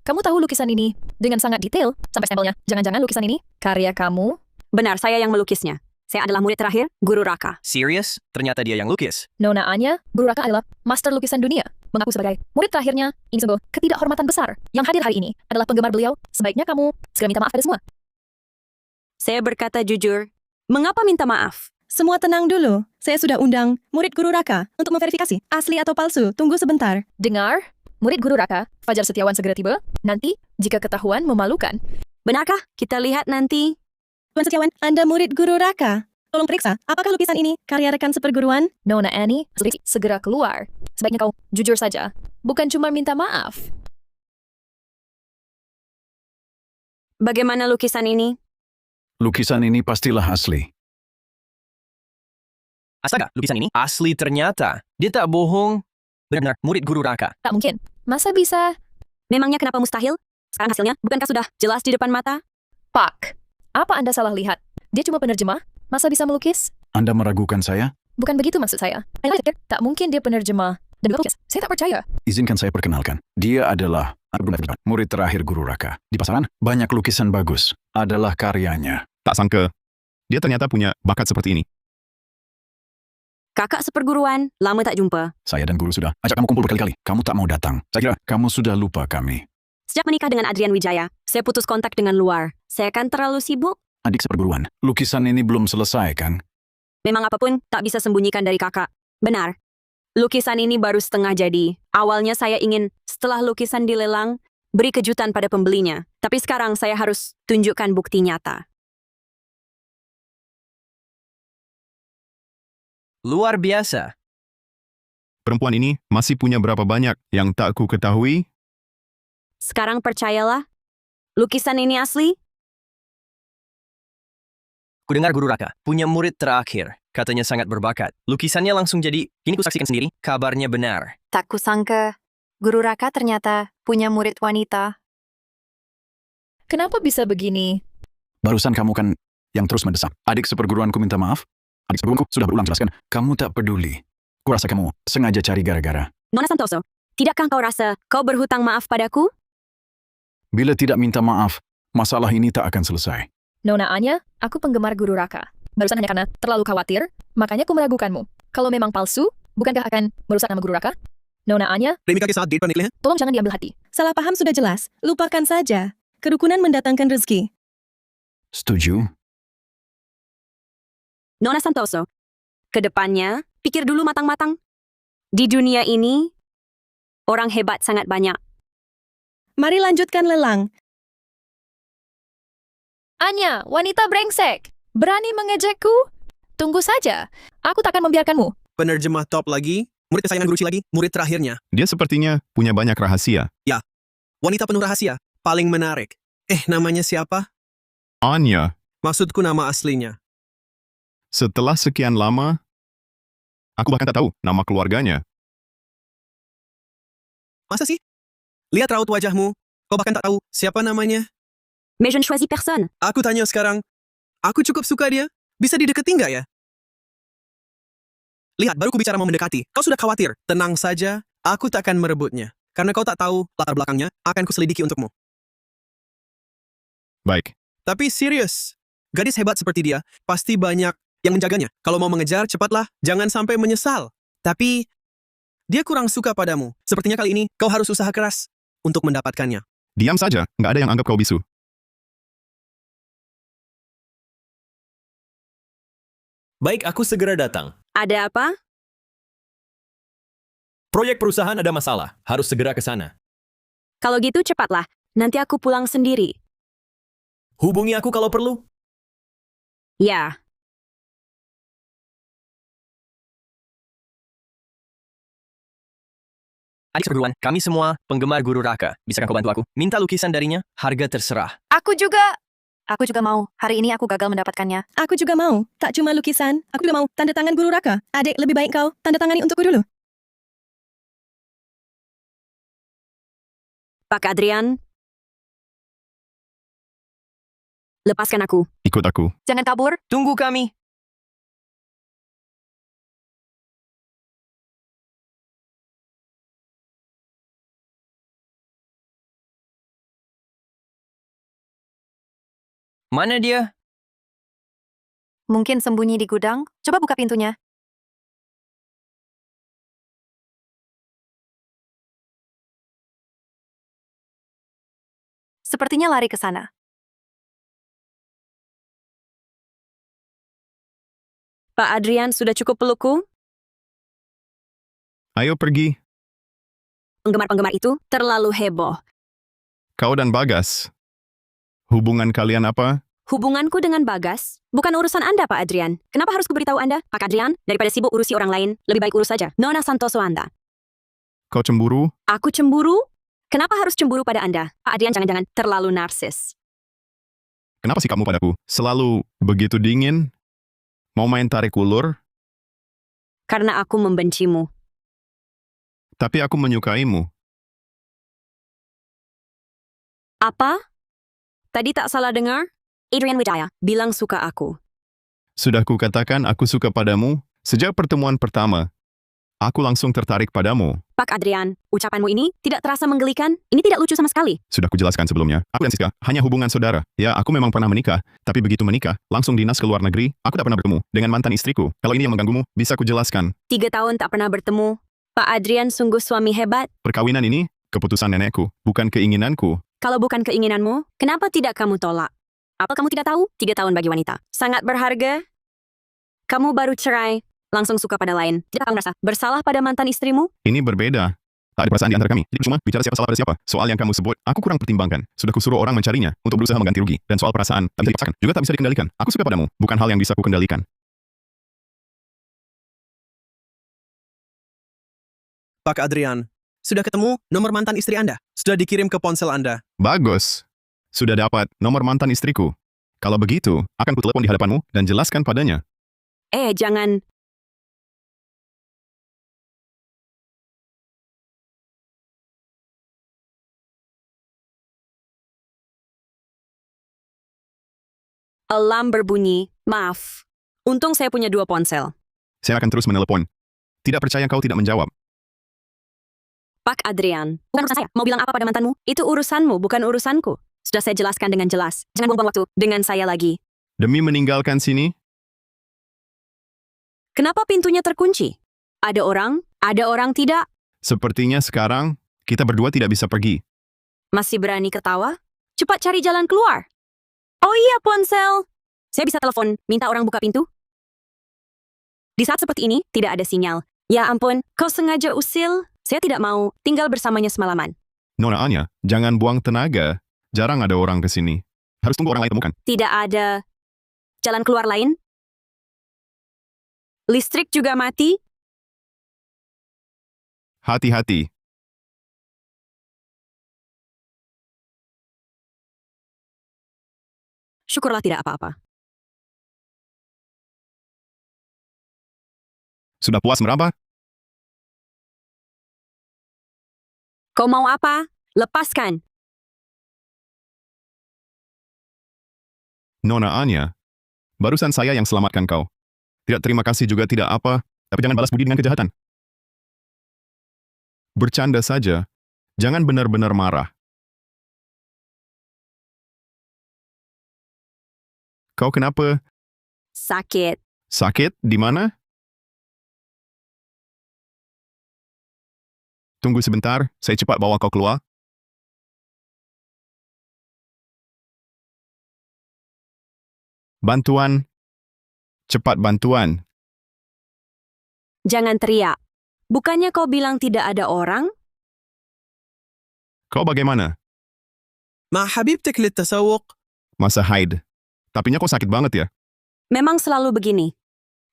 Kamu tahu lukisan ini dengan sangat detail, sampai stempelnya. Jangan-jangan lukisan ini karya kamu? Benar, saya yang melukisnya. Saya adalah murid terakhir Guru Raka. Serius? Ternyata dia yang lukis. Nona Anya, Guru Raka adalah master lukisan dunia. Mengaku sebagai murid terakhirnya, ini sungguh ketidakhormatan besar. Yang hadir hari ini adalah penggemar beliau. Sebaiknya kamu segera minta maaf pada semua. Saya berkata jujur, mengapa minta maaf? Semua tenang dulu. Saya sudah undang murid Guru Raka untuk memverifikasi asli atau palsu. Tunggu sebentar. Dengar, murid Guru Raka, Fajar Setiawan segera tiba. Nanti, jika ketahuan memalukan. Benarkah? Kita lihat nanti. Tuan Setiawan, Anda murid Guru Raka. Tolong periksa, apakah lukisan ini karya rekan seperguruan? Nona Annie, segera keluar. Sebaiknya kau jujur saja. Bukan cuma minta maaf. Bagaimana lukisan ini? Lukisan ini pastilah asli. Astaga, lukisan ini asli ternyata. Dia tak bohong. Benar-benar murid Guru Raka. Tak mungkin. Masa bisa? Memangnya kenapa mustahil? Sekarang hasilnya bukankah sudah jelas di depan mata? Pak, apa Anda salah lihat? Dia cuma penerjemah. Masa bisa melukis? Anda meragukan saya? Bukan begitu maksud saya. Tak mungkin dia penerjemah. Dan melukis. Saya tak percaya. Izinkan saya perkenalkan. Dia adalah murid terakhir Guru Raka. Di pasaran, banyak lukisan bagus. Adalah karyanya. Tak sangka, dia ternyata punya bakat seperti ini. Kakak seperguruan, lama tak jumpa. Saya dan guru sudah ajak kamu kumpul berkali-kali. Kamu tak mau datang. Saya kira kamu sudah lupa kami. Sejak menikah dengan Adrian Wijaya, saya putus kontak dengan luar. Saya kan terlalu sibuk. Adik seperguruan, lukisan ini belum selesai kan? Memang apapun tak bisa sembunyikan dari kakak. Benar. Lukisan ini baru setengah jadi. Awalnya saya ingin setelah lukisan dilelang, beri kejutan pada pembelinya. Tapi sekarang saya harus tunjukkan bukti nyata. Luar biasa. Perempuan ini masih punya berapa banyak yang tak ku ketahui? Sekarang percayalah, lukisan ini asli. Kudengar Guru Raka punya murid terakhir. Katanya sangat berbakat. Lukisannya langsung jadi, ini kusaksikan sendiri, kabarnya benar. Tak kusangka, Guru Raka ternyata punya murid wanita. Kenapa bisa begini? Barusan kamu kan yang terus mendesak. Adik seperguruanku minta maaf. Adik seperguruanku sudah berulang jelaskan. Kamu tak peduli. Kurasa kamu sengaja cari gara-gara. Nona Santoso, tidakkah kau rasa kau berhutang maaf padaku? Bila tidak minta maaf, masalah ini tak akan selesai. Nona Anya, aku penggemar Guru Raka. Barusan hanya karena terlalu khawatir, makanya aku meragukanmu. Kalau memang palsu, bukankah akan merusak nama Guru Raka? Nona Anya, tolong jangan diambil hati. Salah paham sudah jelas. Lupakan saja. Kerukunan mendatangkan rezeki. Setuju? Nona Santoso, kedepannya pikir dulu matang-matang. Di dunia ini, orang hebat sangat banyak. Mari lanjutkan lelang. Anya, wanita brengsek. Berani mengejekku? Tunggu saja. Aku takkan membiarkanmu. Penerjemah top lagi, murid kesayangan Guru Ci lagi, murid terakhirnya. Dia sepertinya punya banyak rahasia. Ya, wanita penuh rahasia, paling menarik. Namanya siapa? Anya, Maksudku nama aslinya. setelah sekian lama, aku bahkan tak tahu nama keluarganya. Masa sih? Lihat raut wajahmu. Kau bahkan tak tahu siapa namanya. Mais je ne choisis personne. Aku tanya sekarang, aku cukup suka dia? Bisa dideketin nggak ya? Lihat, baru ku bicara mau mendekati. Kau sudah khawatir. Tenang saja, aku takkan merebutnya. Karena kau tak tahu latar belakangnya, akan kuselidiki untukmu. Baik. Tapi serius, gadis hebat seperti dia, pasti banyak yang menjaganya. Kalau mau mengejar, cepatlah, jangan sampai menyesal. Tapi, dia kurang suka padamu. Sepertinya kali ini, kau harus usaha keras untuk mendapatkannya. Diam saja, nggak ada yang anggap kau bisu. Baik, aku segera datang. Ada apa? Proyek perusahaan ada masalah. Harus segera ke sana. Kalau gitu cepatlah. Nanti aku pulang sendiri. Hubungi aku kalau perlu. Ya. Adik seperguruan, kami semua penggemar Guru Raka. Bisakah kau bantu aku? Minta lukisan darinya, harga terserah. Aku juga. Aku juga mau. Hari ini aku gagal mendapatkannya. Aku juga mau. Tak cuma lukisan, aku juga mau tanda tangan Guru Raka. Adik, lebih baik kau tanda tangani untukku dulu. Pak Adrian. Lepaskan aku. Ikut aku. Jangan kabur. Tunggu kami. Mana dia? Mungkin sembunyi di gudang. Coba buka pintunya. Sepertinya lari ke sana. Pak Adrian sudah cukup pelukku? Ayo pergi. Penggemar-penggemar itu terlalu heboh. Kau dan Bagas. Hubungan kalian apa? Hubunganku dengan Bagas bukan urusan Anda, Pak Adrian. Kenapa harus kuberitahu Anda, Pak Adrian? Daripada sibuk urusi orang lain, lebih baik urus saja Nona Santoso Anda. Kau cemburu? Aku cemburu? Kenapa harus cemburu pada Anda? Pak Adrian jangan-jangan terlalu narsis. Kenapa sikapmu padaku selalu begitu dingin? Mau main tarik ulur? Karena aku membencimu. Tapi aku menyukaimu. Apa? Tadi tak salah dengar? Adrian Wijaya bilang suka aku. Sudah kukatakan aku suka padamu sejak pertemuan pertama. Aku langsung tertarik padamu. Pak Adrian, ucapanmu ini tidak terasa menggelikan? Ini tidak lucu sama sekali. Sudah kujelaskan sebelumnya. Aku dan Siska hanya hubungan saudara. Ya, aku memang pernah menikah. Tapi begitu menikah, langsung dinas ke luar negeri, aku tak pernah bertemu dengan mantan istriku. Kalau ini yang mengganggumu, bisa kujelaskan. 3 tahun tak pernah bertemu. Pak Adrian sungguh suami hebat. Perkawinan ini, keputusan nenekku, bukan keinginanku. Kalau bukan keinginanmu, kenapa tidak kamu tolak? Apa kamu tidak tahu? 3 tahun bagi wanita sangat berharga. Kamu baru cerai, langsung suka pada lain. Tidak kamu merasa bersalah pada mantan istrimu? Ini berbeda. Tak ada perasaan di antara kami. Jadi cuma bicara siapa salah pada siapa. Soal yang kamu sebut, aku kurang pertimbangkan. Sudah kusuruh orang mencarinya untuk berusaha mengganti rugi. Dan soal perasaan, tak bisa dipaksakan. Juga tak bisa dikendalikan. Aku suka padamu, bukan hal yang bisa kukendalikan. Pak Adrian, sudah ketemu nomor mantan istri Anda? Sudah dikirim ke ponsel Anda? Bagus. Sudah dapat nomor mantan istriku. Kalau begitu, akan kutelepon di hadapanmu dan jelaskan padanya. Jangan. Alarm berbunyi. Maaf. Untung saya punya 2 ponsel. Saya akan terus menelepon. Tidak percaya kau tidak menjawab. Pak Adrian, bukan urusan saya. Mau bilang apa pada mantanmu? Itu urusanmu, bukan urusanku. Sudah saya jelaskan dengan jelas. Jangan buang-buang waktu dengan saya lagi. Demi meninggalkan sini, Kenapa pintunya terkunci? Ada orang tidak. sepertinya sekarang kita berdua tidak bisa pergi. Masih berani ketawa? Cepat cari jalan keluar. Oh iya, ponsel. Saya bisa telepon, minta orang buka pintu? Di saat seperti ini, tidak ada sinyal. Ya ampun, kau sengaja usil? Saya tidak mau tinggal bersamanya semalaman. Nona Anya, jangan buang tenaga. Jarang ada orang ke sini. Harus tunggu orang lain temukan. Tidak ada jalan keluar lain? Listrik juga mati? Hati-hati. Syukurlah tidak apa-apa. Sudah puas meraba? Kau mau apa? Lepaskan. Nona Anya, barusan saya yang selamatkan kau. Tidak terima kasih juga tidak apa, tapi jangan balas budi dengan kejahatan. Bercanda saja, jangan benar-benar marah. Kau kenapa? Sakit. Sakit? Di mana? Tunggu sebentar, saya cepat bawa kau keluar. Bantuan. Cepat bantuan. Jangan teriak. Bukannya kau bilang tidak ada orang? Kau bagaimana? مع حبيبتك للتسوق. Masa haid. Tapinya kau sakit banget ya? Memang selalu begini.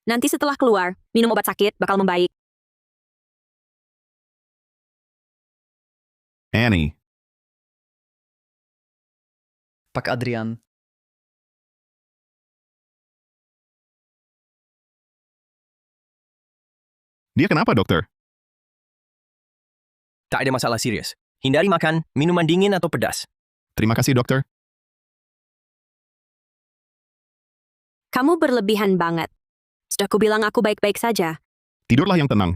Nanti setelah keluar, minum obat sakit bakal membaik. Annie, Pak Adrian, dia kenapa dokter? Tak ada masalah serius. Hindari makan minuman dingin atau pedas. Terima kasih dokter. Kamu berlebihan banget. Sudah kubilang aku baik-baik saja. Tidurlah yang tenang.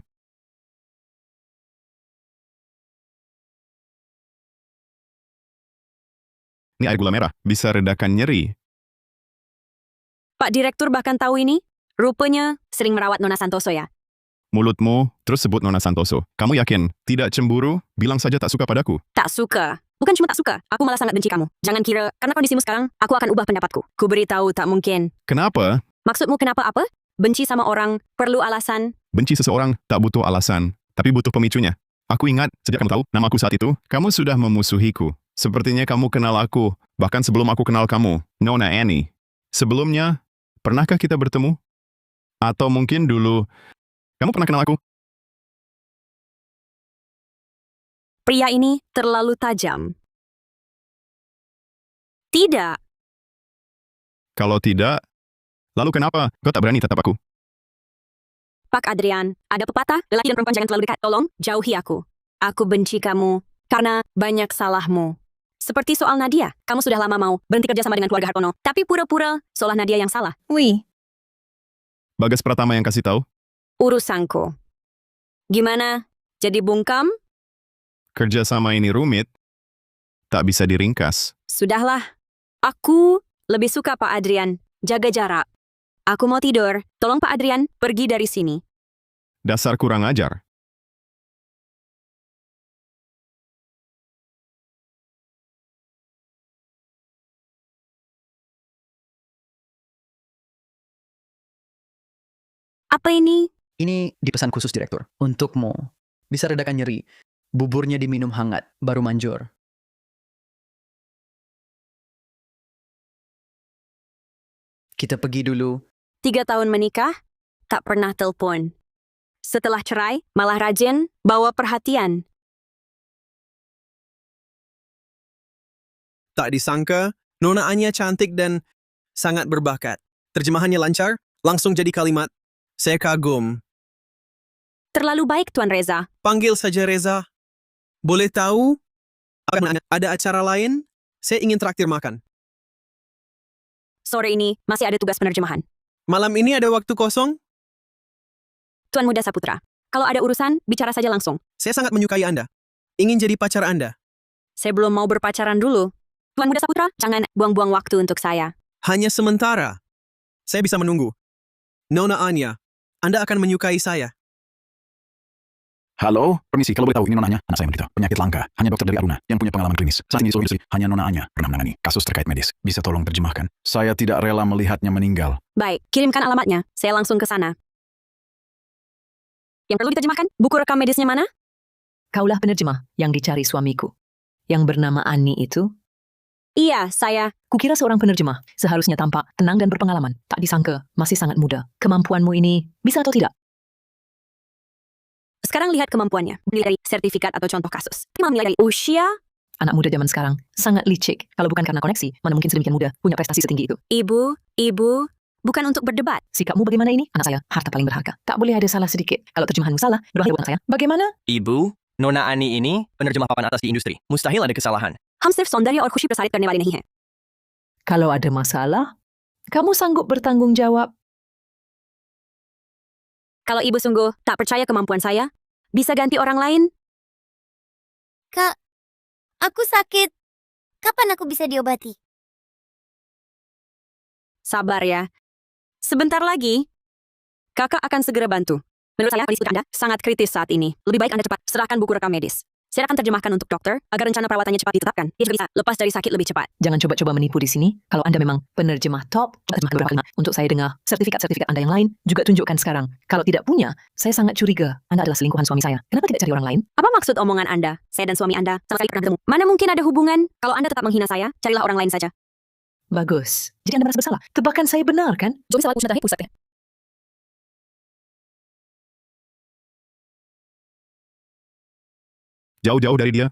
Ini air gula merah, bisa redakan nyeri. Pak Direktur bahkan tahu ini? Rupanya sering merawat Nona Santoso ya? Mulutmu, terus sebut Nona Santoso. Kamu yakin? Tidak cemburu? Bilang saja tak suka padaku. Tak suka. Bukan cuma tak suka, aku malah sangat benci kamu. Jangan kira, karena kondisimu sekarang, aku akan ubah pendapatku. Ku beritahu tak mungkin. Kenapa? Maksudmu kenapa apa? Benci sama orang, perlu alasan. Benci seseorang tak butuh alasan, tapi butuh pemicunya. Aku ingat, sejak kamu tahu namaku saat itu, kamu sudah memusuhiku. Sepertinya kamu kenal aku, bahkan sebelum aku kenal kamu, Nona Annie. Sebelumnya, pernahkah kita bertemu? Atau mungkin dulu, kamu pernah kenal aku? Pria ini terlalu tajam. Tidak. Kalau tidak, lalu kenapa kau tak berani tatap aku? Pak Adrian, ada pepatah, lelaki dan perempuan jangan terlalu dekat. Tolong, jauhi aku. Aku benci kamu, karena banyak salahmu. Seperti soal Nadia, kamu sudah lama mau berhenti kerja sama dengan keluarga Hartono, tapi pura-pura seolah Nadia yang salah. Wih, Bagas Pratama yang kasih tahu, Urusanku. Gimana? Jadi bungkam? kerja sama ini rumit, tak bisa diringkas. Sudahlah. Aku lebih suka Pak Adrian. Jaga jarak. Aku mau tidur. Tolong Pak Adrian, pergi dari sini. Dasar kurang ajar. Apa ini? ini dipesan khusus direktur. Untukmu. Bisa redakan nyeri. Buburnya diminum hangat, baru manjur. Kita pergi dulu. 3 tahun menikah, tak pernah telepon. Setelah cerai, malah rajin, bawa perhatian. Tak disangka, Nona Anya cantik dan sangat berbakat. Terjemahannya lancar, langsung jadi kalimat, saya kagum. Terlalu baik, Tuan Reza. Panggil saja Reza. Boleh tahu? Ada acara lain? Saya ingin traktir makan. Sore ini masih ada tugas penerjemahan. Malam ini ada waktu kosong? Tuan Muda Saputra, kalau ada urusan, bicara saja langsung. Saya sangat menyukai Anda. Ingin jadi pacar Anda. Saya belum mau berpacaran dulu. Tuan Muda Saputra, jangan buang-buang waktu untuk saya. Hanya sementara. Saya bisa menunggu. Nona Anya, Anda akan menyukai saya. Halo, permisi, kalau boleh tahu, ini nonanya, anak saya menderita penyakit langka. Hanya dokter dari Aruna yang punya pengalaman klinis. Saat ini di seluruh industri, hanya nona Anya pernah menangani kasus terkait medis. Bisa tolong terjemahkan? Saya tidak rela melihatnya meninggal. Baik, kirimkan alamatnya. Saya langsung ke sana. Yang perlu diterjemahkan? Buku rekam medisnya mana? Kaulah penerjemah yang dicari suamiku. Yang bernama Ani itu? Iya, saya. Kukira seorang penerjemah seharusnya tampak tenang dan berpengalaman. Tak disangka, masih sangat muda. Kemampuanmu ini bisa atau tidak? Sekarang lihat kemampuannya. Beli dari sertifikat atau contoh kasus. Terima nilai dari usia. Anak muda zaman sekarang sangat licik. Kalau bukan karena koneksi, mana mungkin sedemikian muda punya prestasi setinggi itu. Ibu, bukan untuk berdebat. Sikapmu bagaimana ini? Anak saya, harta paling berharga. Tak boleh ada salah sedikit. Kalau terjemahanmu salah, berakhir buat anak saya. Bagaimana? Ibu, Nona Ani ini penerjemah papan atas di industri. Mustahil ada kesalahan. हम सिर्फ सौंदर्य और खुशी प्रसारित करने वाले नहीं हैं। Kalau ada masalah, kamu sanggup bertanggung jawab. Kalau ibu sungguh tak percaya kemampuan saya, bisa ganti orang lain? Kak, aku sakit. Kapan aku bisa diobati? Sabar ya. Sebentar lagi, kakak akan segera bantu. Menurut saya, kondisi Anda sangat kritis saat ini. Lebih baik Anda cepat serahkan buku rekam medis. Saya akan terjemahkan untuk dokter agar rencana perawatannya cepat ditetapkan. Dia juga bisa lepas dari sakit lebih cepat. Jangan coba-coba menipu di sini. Kalau Anda memang penerjemah top, terjemahkan beberapa kalimat untuk saya dengar. Sertifikat-sertifikat Anda yang lain juga tunjukkan sekarang. Kalau tidak punya, saya sangat curiga. Anda adalah selingkuhan suami saya. Kenapa tidak cari orang lain? Apa maksud omongan Anda? Saya dan suami Anda sama sekali pernah bertemu. Mana mungkin ada hubungan? Kalau Anda tetap menghina saya, carilah orang lain saja. Bagus. Jadi Anda merasa bersalah. Tebakan saya benar, kan? Zoe selalu usahahi pusatnya. Jauh-jauh dari dia.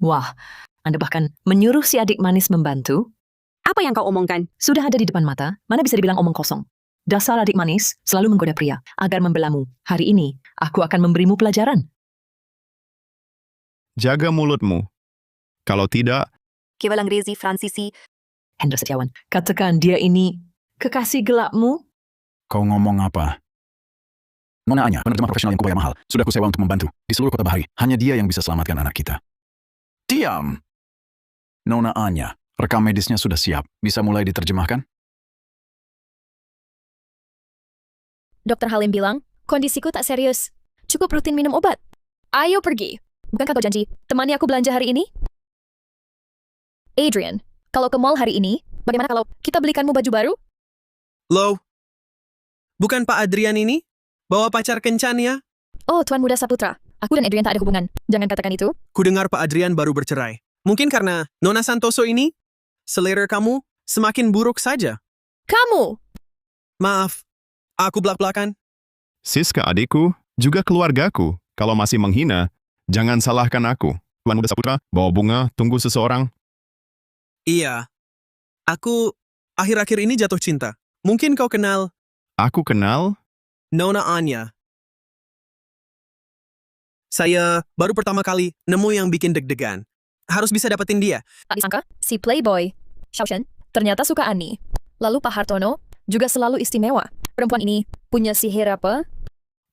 Wah, Anda bahkan menyuruh si adik manis membantu? Apa yang kau omongkan? Sudah ada di depan mata, mana bisa dibilang omong kosong. Dasar adik manis selalu menggoda pria agar membelamu. Hari ini, aku akan memberimu pelajaran. Jaga mulutmu. Kalau tidak, Keval Angrezi Fransisi. Hendra Setiawan, katakan dia ini kekasih gelapmu? Kau ngomong apa? Nona Anya, penerjemah profesional yang kubayar mahal. Sudah kusewa untuk membantu. Di seluruh kota Bahari, hanya dia yang bisa selamatkan anak kita. Diam! Nona Anya, rekam medisnya sudah siap. Bisa mulai diterjemahkan? Dokter Halim bilang, kondisiku tak serius. Cukup rutin minum obat. Ayo pergi. Bukankah kau janji temani aku belanja hari ini? Adrian, kalau ke mall hari ini, bagaimana kalau kita belikanmu baju baru? Low, bukan Pak Adrian ini? Bawa pacar kencan ya? Oh, Tuan Muda Saputra. Aku dan Adrian tak ada hubungan. Jangan katakan itu. Kudengar Pak Adrian baru bercerai. Mungkin karena Nona Santoso ini, selera kamu semakin buruk saja. Kamu! Maaf, aku belak-belakan. Siska adikku, juga keluargaku. Kalau masih menghina, jangan salahkan aku. Tuan Muda Saputra, bawa bunga, tunggu seseorang. Iya, aku akhir-akhir ini jatuh cinta. Mungkin kau kenal Aku kenal? Nona Anya. Saya baru pertama kali nemu yang bikin deg-degan. Harus bisa dapetin dia. Tak disangka, si Playboy, Shaoshen, ternyata suka Ani. Lalu Pak Hartono juga selalu istimewa. Perempuan ini punya sihir apa?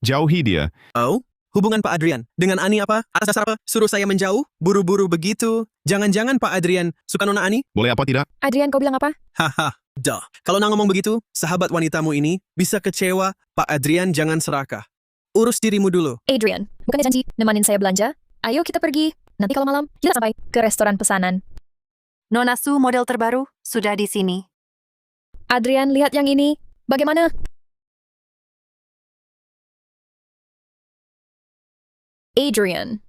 Jauhi dia. Oh, hubungan Pak Adrian dengan Ani apa? Atas dasar apa? Suruh saya menjauh? Buru-buru begitu? Jangan-jangan Pak Adrian suka Nona Ani? Boleh apa tidak? Adrian, kau bilang apa? Haha, dah. Kalau nak ngomong begitu, sahabat wanitamu ini bisa kecewa. Pak Adrian jangan serakah. Urus dirimu dulu. Adrian, bukannya janji nemanin saya belanja? Ayo kita pergi. Nanti kalau malam, kita sampai ke restoran pesanan. Nona Su model terbaru sudah di sini. Adrian, lihat yang ini. Bagaimana? Adrian,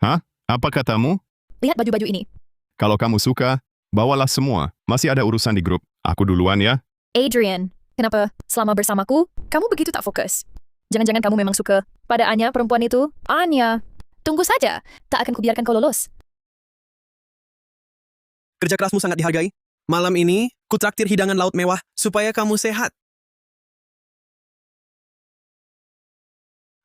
Hah? Apa katamu? lihat baju-baju ini. Kalau kamu suka, bawalah semua. Masih ada urusan di grup. Aku duluan ya. Adrian, kenapa selama bersamaku, kamu begitu tak fokus? Jangan-jangan kamu memang suka pada Anya, perempuan itu? Anya, tunggu saja. Tak akan kubiarkan kau lolos. Kerja kerasmu sangat dihargai. Malam ini, ku traktir hidangan laut mewah supaya kamu sehat.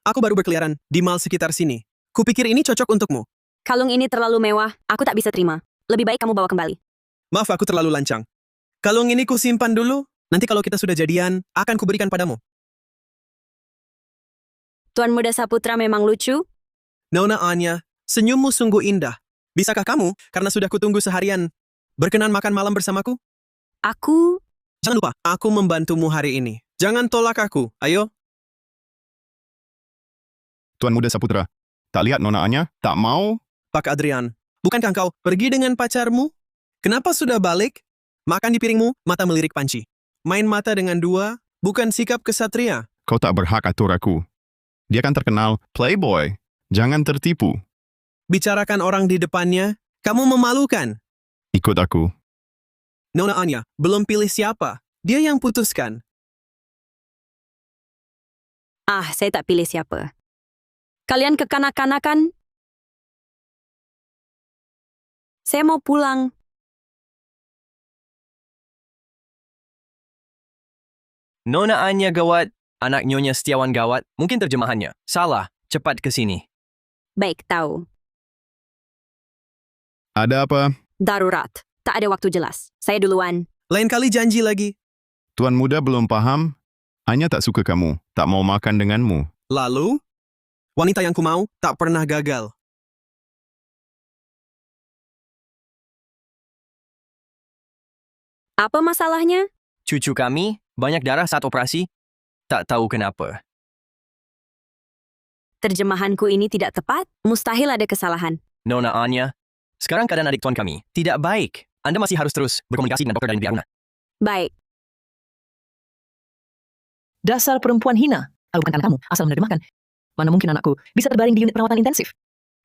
Aku baru berkeliaran di mall sekitar sini. Kupikir ini cocok untukmu. Kalung ini terlalu mewah, aku tak bisa terima. Lebih baik kamu bawa kembali. Maaf aku terlalu lancang. Kalung ini ku simpan dulu. Nanti kalau kita sudah jadian, akan kuberikan padamu. Tuan Muda Saputra memang lucu. Nona Anya, senyummu sungguh indah. Bisakah kamu, karena sudah kutunggu seharian, berkenan makan malam bersamaku? Aku... Jangan lupa, aku membantumu hari ini. Jangan tolak aku, ayo. Tuan Muda Saputra, tak lihat Nona Anya? Tak mau? Pak Adrian, bukankah kau pergi dengan pacarmu? Kenapa sudah balik? Makan di piringmu, mata melirik panci. Main mata dengan dua, bukan sikap kesatria. Kau tak berhak atur aku. Dia kan terkenal Playboy. Jangan tertipu. Bicarakan orang di depannya, kamu memalukan. Ikut aku. Nona Anya, belum pilih siapa. Dia yang putuskan. Ah, saya tak pilih siapa. Kalian kekanak-kanakan? Saya mau pulang. Nona Anya gawat. Anak Nyonya Setiawan gawat, mungkin terjemahannya. Salah, cepat ke sini. Baik, tahu. Ada apa? Darurat. Tak ada waktu jelas. Saya duluan. Lain kali janji lagi. Tuan muda belum paham? Anya tak suka kamu, tak mau makan denganmu. Lalu, wanita yang kumau tak pernah gagal. Apa masalahnya? Cucu kami banyak darah saat operasi. Tak tahu kenapa. Terjemahanku ini tidak tepat? Mustahil ada kesalahan. Nona Anya, sekarang keadaan adik tuan kami tidak baik. Anda masih harus terus berkomunikasi dengan dokter dan Biaruna. Baik. Dasar perempuan hina. Kalau bukan karena kamu, asal menerjemahkan. Mana mungkin anakku bisa terbaring di unit perawatan intensif?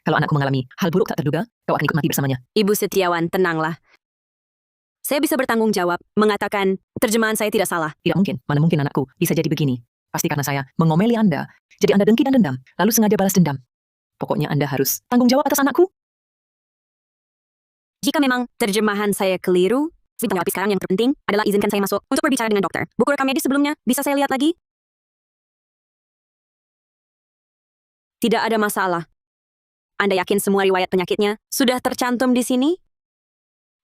Kalau anakku mengalami hal buruk tak terduga, kau akan ikut mati bersamanya. Ibu Setiawan, tenanglah. Saya bisa bertanggung jawab, mengatakan terjemahan saya tidak salah. Tidak mungkin. Mana mungkin anakku bisa jadi begini. Pasti karena saya mengomeli Anda. Jadi Anda dengki dan dendam, lalu sengaja balas dendam. Pokoknya Anda harus tanggung jawab atas anakku. Jika memang terjemahan saya keliru, tapi sekarang yang terpenting adalah izinkan saya masuk untuk berbicara dengan dokter. Buku rekam medis sebelumnya, bisa saya lihat lagi? Tidak ada masalah. Anda yakin semua riwayat penyakitnya sudah tercantum di sini?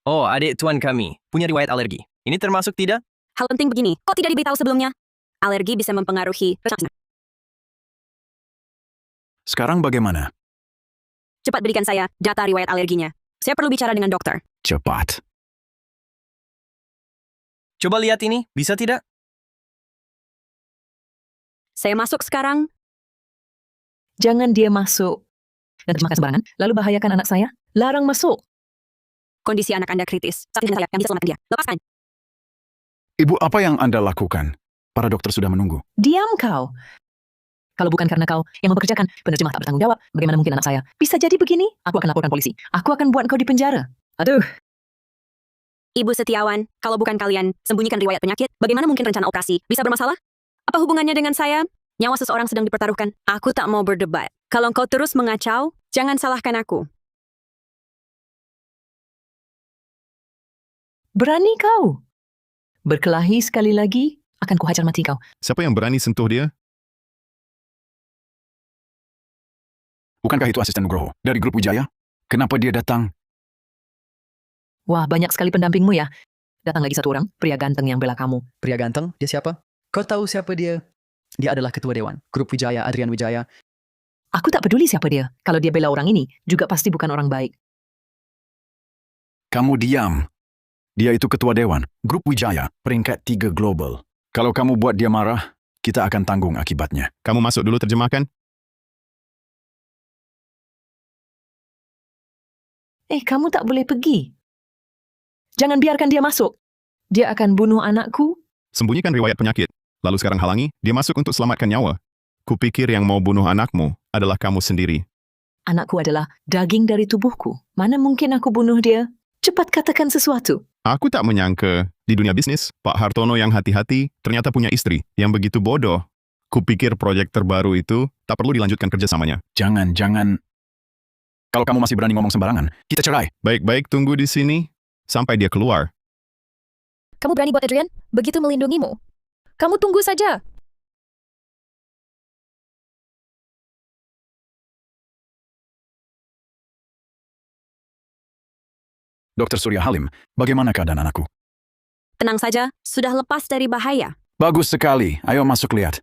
Oh, adik tuan kami punya riwayat alergi. Ini termasuk tidak? Hal penting begini, kok tidak diberitahu sebelumnya? Alergi bisa mempengaruhi. Sekarang bagaimana? Cepat berikan saya data riwayat alerginya. Saya perlu bicara dengan dokter. Cepat. Coba lihat ini, bisa tidak? Saya masuk sekarang. Jangan dia masuk dan terjemahkan sembarangan, lalu bahayakan anak saya. Larang masuk. Kondisi anak Anda kritis. Saat ini saya yang bisa selamatkan dia. Lepaskan. Ibu, apa yang Anda lakukan? Para dokter sudah menunggu. Diam kau. Kalau bukan karena kau yang mempekerjakan penerjemah tak bertanggung jawab, bagaimana mungkin anak saya bisa jadi begini? Aku akan laporkan polisi. Aku akan buat kau di penjara. Aduh. Ibu Setiawan, kalau bukan kalian sembunyikan riwayat penyakit, bagaimana mungkin rencana operasi bisa bermasalah? Apa hubungannya dengan saya? Nyawa seseorang sedang dipertaruhkan. Aku tak mau berdebat. Kalau kau terus mengacau, jangan salahkan aku. Berani kau. Berkelahi sekali lagi, akan kuhajar mati kau. Siapa yang berani sentuh dia? Bukankah itu asisten Nugroho dari grup Wijaya? Kenapa dia datang? Wah, banyak sekali pendampingmu ya. Datang lagi satu orang, pria ganteng yang bela kamu. Pria ganteng? Dia siapa? Kau tahu siapa dia? Dia adalah ketua dewan. Grup Wijaya, Adrian Wijaya. Aku tak peduli siapa dia. Kalau dia bela orang ini, juga pasti bukan orang baik. Kamu diam. Dia itu ketua dewan, grup Wijaya, peringkat 3 global. Kalau kamu buat dia marah, kita akan tanggung akibatnya. Kamu masuk dulu terjemahkan. Kamu tak boleh pergi. Jangan biarkan dia masuk. Dia akan bunuh anakku. Sembunyikan riwayat penyakit. Lalu sekarang halangi, dia masuk untuk selamatkan nyawa. Kupikir yang mau bunuh anakmu adalah kamu sendiri. Anakku adalah daging dari tubuhku. Mana mungkin aku bunuh dia? Cepat katakan sesuatu. Aku tak menyangka di dunia bisnis, Pak Hartono yang hati-hati ternyata punya istri yang begitu bodoh. Kupikir proyek terbaru itu tak perlu dilanjutkan kerjasamanya. Jangan. Kalau kamu masih berani ngomong sembarangan, kita cerai. Baik-baik tunggu di sini sampai dia keluar. Kamu berani buat Adrian? Begitu melindungimu. Kamu tunggu saja. Dr. Surya Halim, bagaimana keadaan anakku? Tenang saja, sudah lepas dari bahaya. Bagus sekali. Ayo masuk lihat.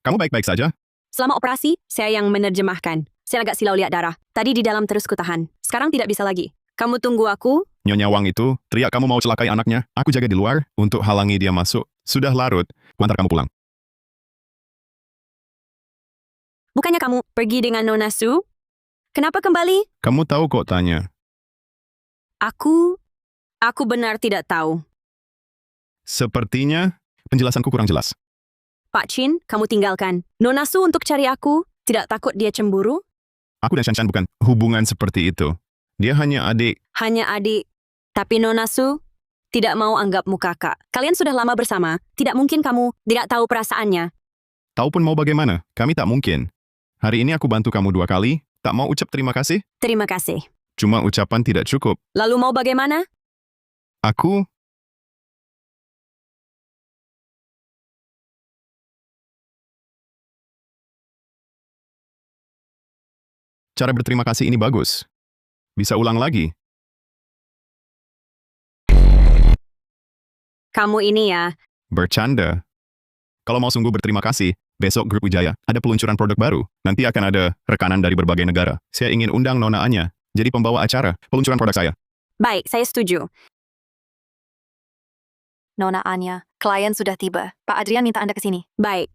Kamu baik-baik saja? Selama operasi, saya yang menerjemahkan. Saya agak silau lihat darah. Tadi di dalam terus kutahan. Sekarang tidak bisa lagi. Kamu tunggu aku. Nyonya Wang itu teriak kamu mau celakai anaknya. Aku jaga di luar untuk halangi dia masuk. Sudah larut. Kuantar kamu pulang. Bukannya kamu pergi dengan Nona Su? Kenapa kembali? Kamu tahu kok tanya. Aku benar tidak tahu. Sepertinya penjelasanku kurang jelas. Pak Chin, kamu tinggalkan Nona Su untuk cari aku. Tidak takut dia cemburu? Aku dan Shanshan bukan hubungan seperti itu. Dia hanya adik. Hanya adik. Tapi Nona Su tidak mau anggapmu kakak. Kalian sudah lama bersama. Tidak mungkin kamu tidak tahu perasaannya. Tahu pun mau bagaimana, kami tak mungkin. Hari ini aku bantu kamu 2 kali, tak mau ucap terima kasih? Terima kasih. Cuma ucapan tidak cukup. Lalu mau bagaimana? Aku cara berterima kasih ini bagus. Bisa ulang lagi. Kamu ini ya. Bercanda. Kalau mau sungguh berterima kasih, besok Grup Wijaya ada peluncuran produk baru. Nanti akan ada rekanan dari berbagai negara. Saya ingin undang Nona Anya jadi pembawa acara peluncuran produk saya. Baik, saya setuju. Nona Anya, klien sudah tiba. Pak Adrian minta Anda ke sini. Baik.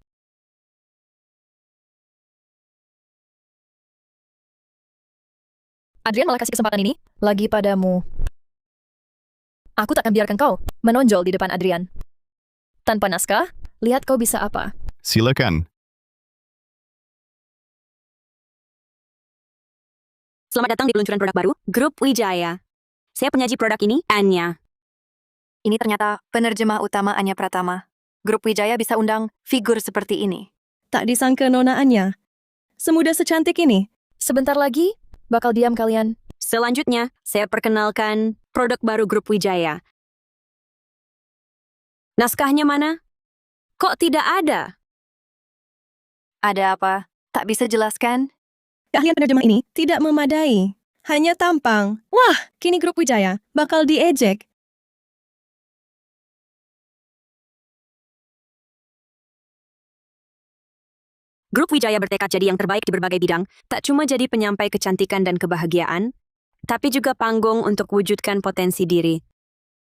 Adrian malah kasih kesempatan ini lagi padamu. Aku tak akan biarkan kau menonjol di depan Adrian. Tanpa naskah, lihat kau bisa apa. Silakan. Selamat datang di peluncuran produk baru, Grup Wijaya. Saya penyaji produk ini, Anya. Ini ternyata penerjemah utama Anya Pratama. Grup Wijaya bisa undang figur seperti ini. Tak disangka Nona Anya. Semudah secantik ini. Sebentar lagi, bakal diam kalian. Selanjutnya, saya perkenalkan produk baru Grup Wijaya. Naskahnya mana? Kok tidak ada? Ada apa? Tak bisa jelaskan? Keahlian penerjemah ini tidak memadai. Hanya tampang. Wah, kini Grup Wijaya bakal diejek. Grup Wijaya bertekad jadi yang terbaik di berbagai bidang, tak cuma jadi penyampai kecantikan dan kebahagiaan, tapi juga panggung untuk wujudkan potensi diri.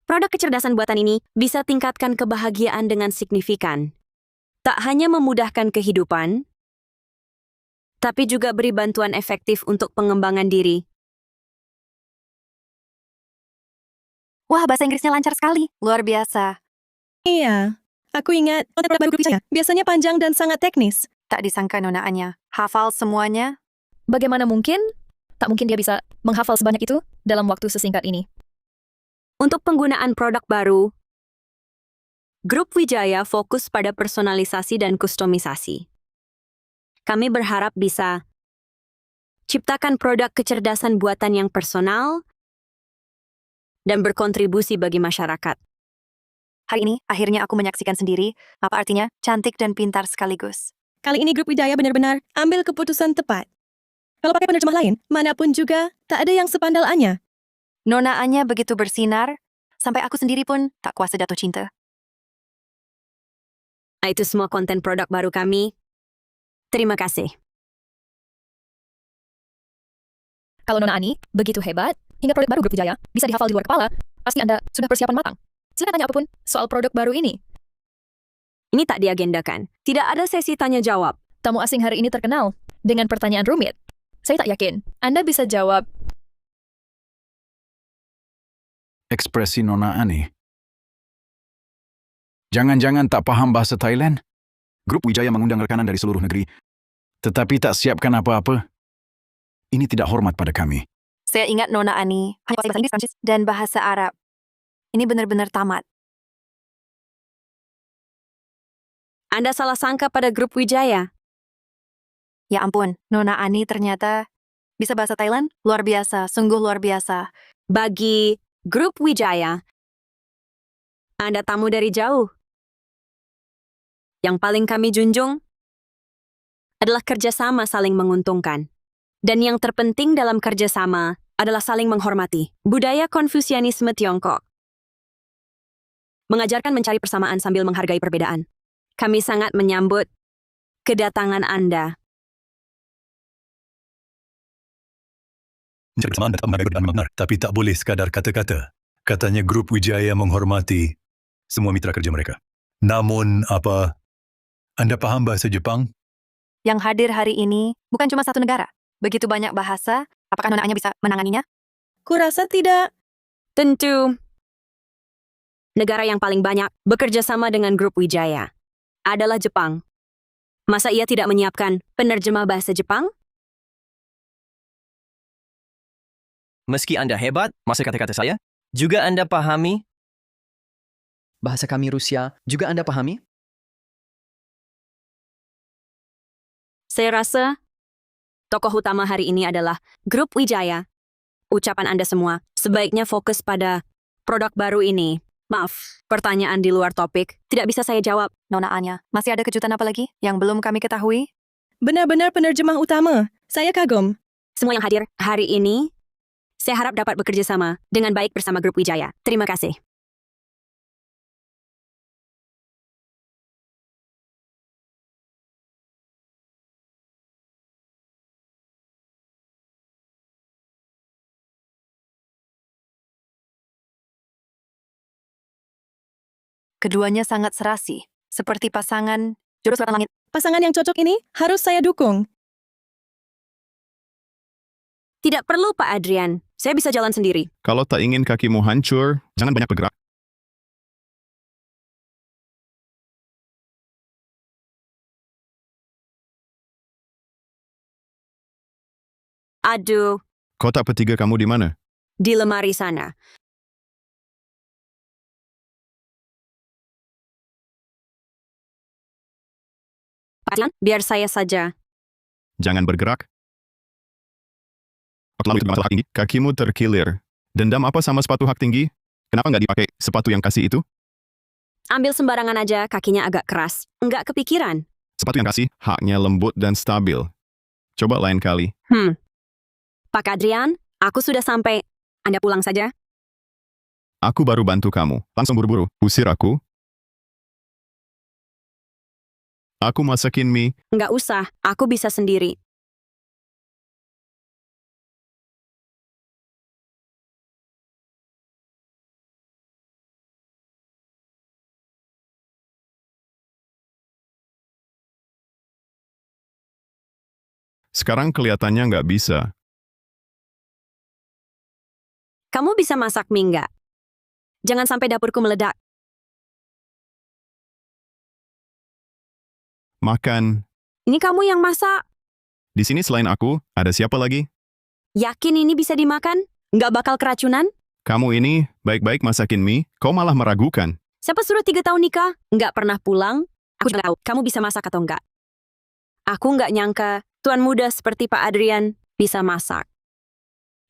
Produk kecerdasan buatan ini bisa tingkatkan kebahagiaan dengan signifikan. Tak hanya memudahkan kehidupan, tapi juga beri bantuan efektif untuk pengembangan diri. Wah, bahasa Inggrisnya lancar sekali. Luar biasa. Iya, aku ingat konten produk baru Grup Wijaya biasanya panjang dan sangat teknis. Tak disangka Nona Anya. Hafal semuanya? Bagaimana mungkin? Tak mungkin dia bisa menghafal sebanyak itu dalam waktu sesingkat ini. Untuk penggunaan produk baru, Grup Wijaya fokus pada personalisasi dan kustomisasi. Kami berharap bisa ciptakan produk kecerdasan buatan yang personal dan berkontribusi bagi masyarakat. Hari ini, akhirnya aku menyaksikan sendiri apa artinya cantik dan pintar sekaligus. Kali ini Grup Wijaya benar-benar ambil keputusan tepat. Kalau pakai penerjemah lain, manapun juga, tak ada yang sepandal Anya. Nona Anya begitu bersinar, sampai aku sendiri pun tak kuasa jatuh cinta. Itu semua konten produk baru kami. Terima kasih. Kalau Nona Ani begitu hebat, hingga produk baru Grup Wijaya bisa dihafal di luar kepala, pasti Anda sudah persiapan matang. Silakan tanya apapun soal produk baru ini. Ini tak diagendakan. Tidak ada sesi tanya-jawab. Tamu asing hari ini terkenal dengan pertanyaan rumit. Saya tak yakin Anda bisa jawab. Ekspresi Nona Ani. Jangan-jangan tak paham bahasa Thailand? Grup Wijaya mengundang rekanan dari seluruh negeri, tetapi tak siapkan apa-apa. Ini tidak hormat pada kami. Saya ingat Nona Ani hanya bahasa Inggris, Prancis, dan bahasa Arab. Ini benar-benar tamat. Anda salah sangka pada Grup Wijaya. Ya ampun, Nona Ani ternyata bisa bahasa Thailand? Luar biasa, sungguh luar biasa. Bagi Grup Wijaya, Anda tamu dari jauh. Yang paling kami junjung adalah kerjasama saling menguntungkan. Dan yang terpenting dalam kerjasama adalah saling menghormati. Budaya Konfusianisme Tiongkok mengajarkan mencari persamaan sambil menghargai perbedaan. Kami sangat menyambut kedatangan Anda. Mencari persamaan dan tak menghargai perbedaan benar, tapi tak boleh sekadar kata-kata. Katanya Grup Wijaya menghormati semua mitra kerja mereka. Namun, apa? Anda paham bahasa Jepang? Yang hadir hari ini bukan cuma satu negara. Begitu banyak bahasa, apakah Nona Anya bisa menanganinya? Kurasa tidak. Tentu. Negara yang paling banyak bekerja sama dengan Grup Wijaya adalah Jepang. Masa ia tidak menyiapkan penerjemah bahasa Jepang? Meski Anda hebat, masa kata-kata saya, juga Anda pahami? Bahasa kami Rusia juga Anda pahami? Saya rasa tokoh utama hari ini adalah Grup Wijaya ucapan Anda semua. Sebaiknya fokus pada produk baru ini. Maaf, pertanyaan di luar topik. Tidak bisa saya jawab. Nona Anya, masih ada kejutan apa lagi yang belum kami ketahui? Benar-benar penerjemah utama. Saya kagum. Semua yang hadir hari ini, saya harap dapat bekerja sama dengan baik bersama Grup Wijaya. Terima kasih. Keduanya sangat serasi, seperti pasangan jurus lautan langit. Pasangan yang cocok ini harus saya dukung. Tidak perlu, Pak Adrian. Saya bisa jalan sendiri. Kalau tak ingin kakimu hancur, jangan banyak bergerak. Aduh, Kotak petiga kamu di mana? di lemari sana. Pak Adrian, biar saya saja. Jangan bergerak. Waktu lalu itu masalah hak tinggi, kakimu terkilir. Dendam apa sama sepatu hak tinggi? Kenapa nggak dipakai sepatu yang kasih itu? Ambil sembarangan aja, kakinya agak keras. Enggak kepikiran. Sepatu yang kasih, haknya lembut dan stabil. Coba lain kali. Pak Adrian, aku sudah sampai. Anda pulang saja. Aku baru bantu kamu. Langsung buru-buru. Usir aku. Aku masakin mie. Enggak usah, aku bisa sendiri. Sekarang kelihatannya nggak bisa. Kamu bisa masak mie enggak? Jangan sampai dapurku meledak. Makan. Ini kamu yang masak. Di sini selain aku, ada siapa lagi? Yakin ini bisa dimakan? Enggak bakal keracunan? Kamu ini baik-baik masakin mie, kau malah meragukan. Siapa suruh 3 tahun nikah? Enggak pernah pulang? Aku juga tahu, kamu bisa masak atau enggak. Aku enggak nyangka, tuan muda seperti Pak Adrian bisa masak.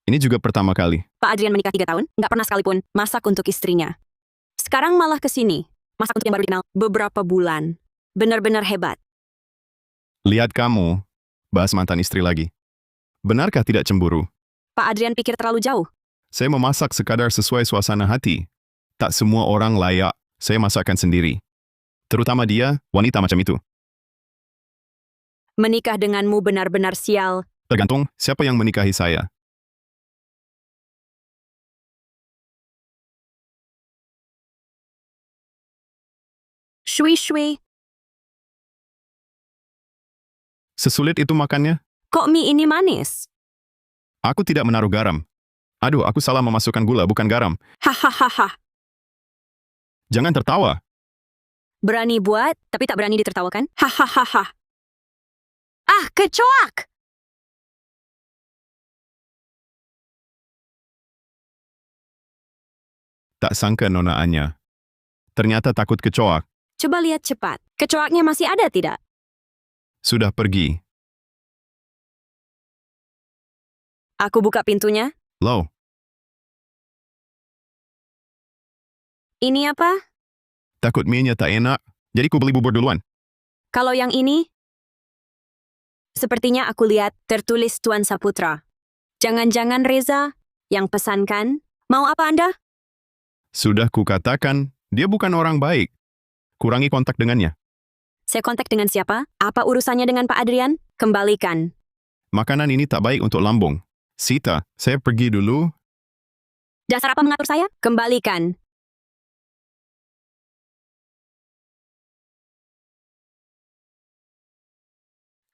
Ini juga pertama kali. Pak Adrian menikah 3 tahun, enggak pernah sekalipun masak untuk istrinya. Sekarang malah ke sini, masak untuk yang baru dikenal beberapa bulan. Benar-benar hebat. Lihat kamu, bahas mantan istri lagi. Benarkah tidak cemburu? Pak Adrian pikir terlalu jauh. Saya memasak sekadar sesuai suasana hati. Tak semua orang layak, saya masakkan sendiri. Terutama dia, wanita macam itu. Menikah denganmu benar-benar sial. Tergantung siapa yang menikahi saya. Shui-shui. Sesulit itu makannya? Kok mie ini manis? Aku tidak menaruh garam. Aduh, aku salah memasukkan gula, bukan garam. Hahaha. Jangan tertawa. Berani buat, tapi tak berani ditertawakan? Hahaha. Ah, kecoak! Tak sangka Nona Anya. Ternyata takut kecoak. Coba lihat cepat. Kecoaknya masih ada tidak? Sudah pergi. Aku buka pintunya. Loh, Ini apa? takut mie-nya tak enak, jadi ku beli bubur duluan. Kalau yang ini? Sepertinya aku lihat tertulis Tuan Saputra. Jangan-jangan Reza yang pesankan? Mau apa Anda? Sudah kukatakan, dia bukan orang baik. Kurangi kontak dengannya. Saya kontak dengan siapa? Apa urusannya dengan Pak Adrian? Kembalikan. Makanan ini tak baik untuk lambung. Sita, saya pergi dulu. Dasar apa mengatur saya? Kembalikan.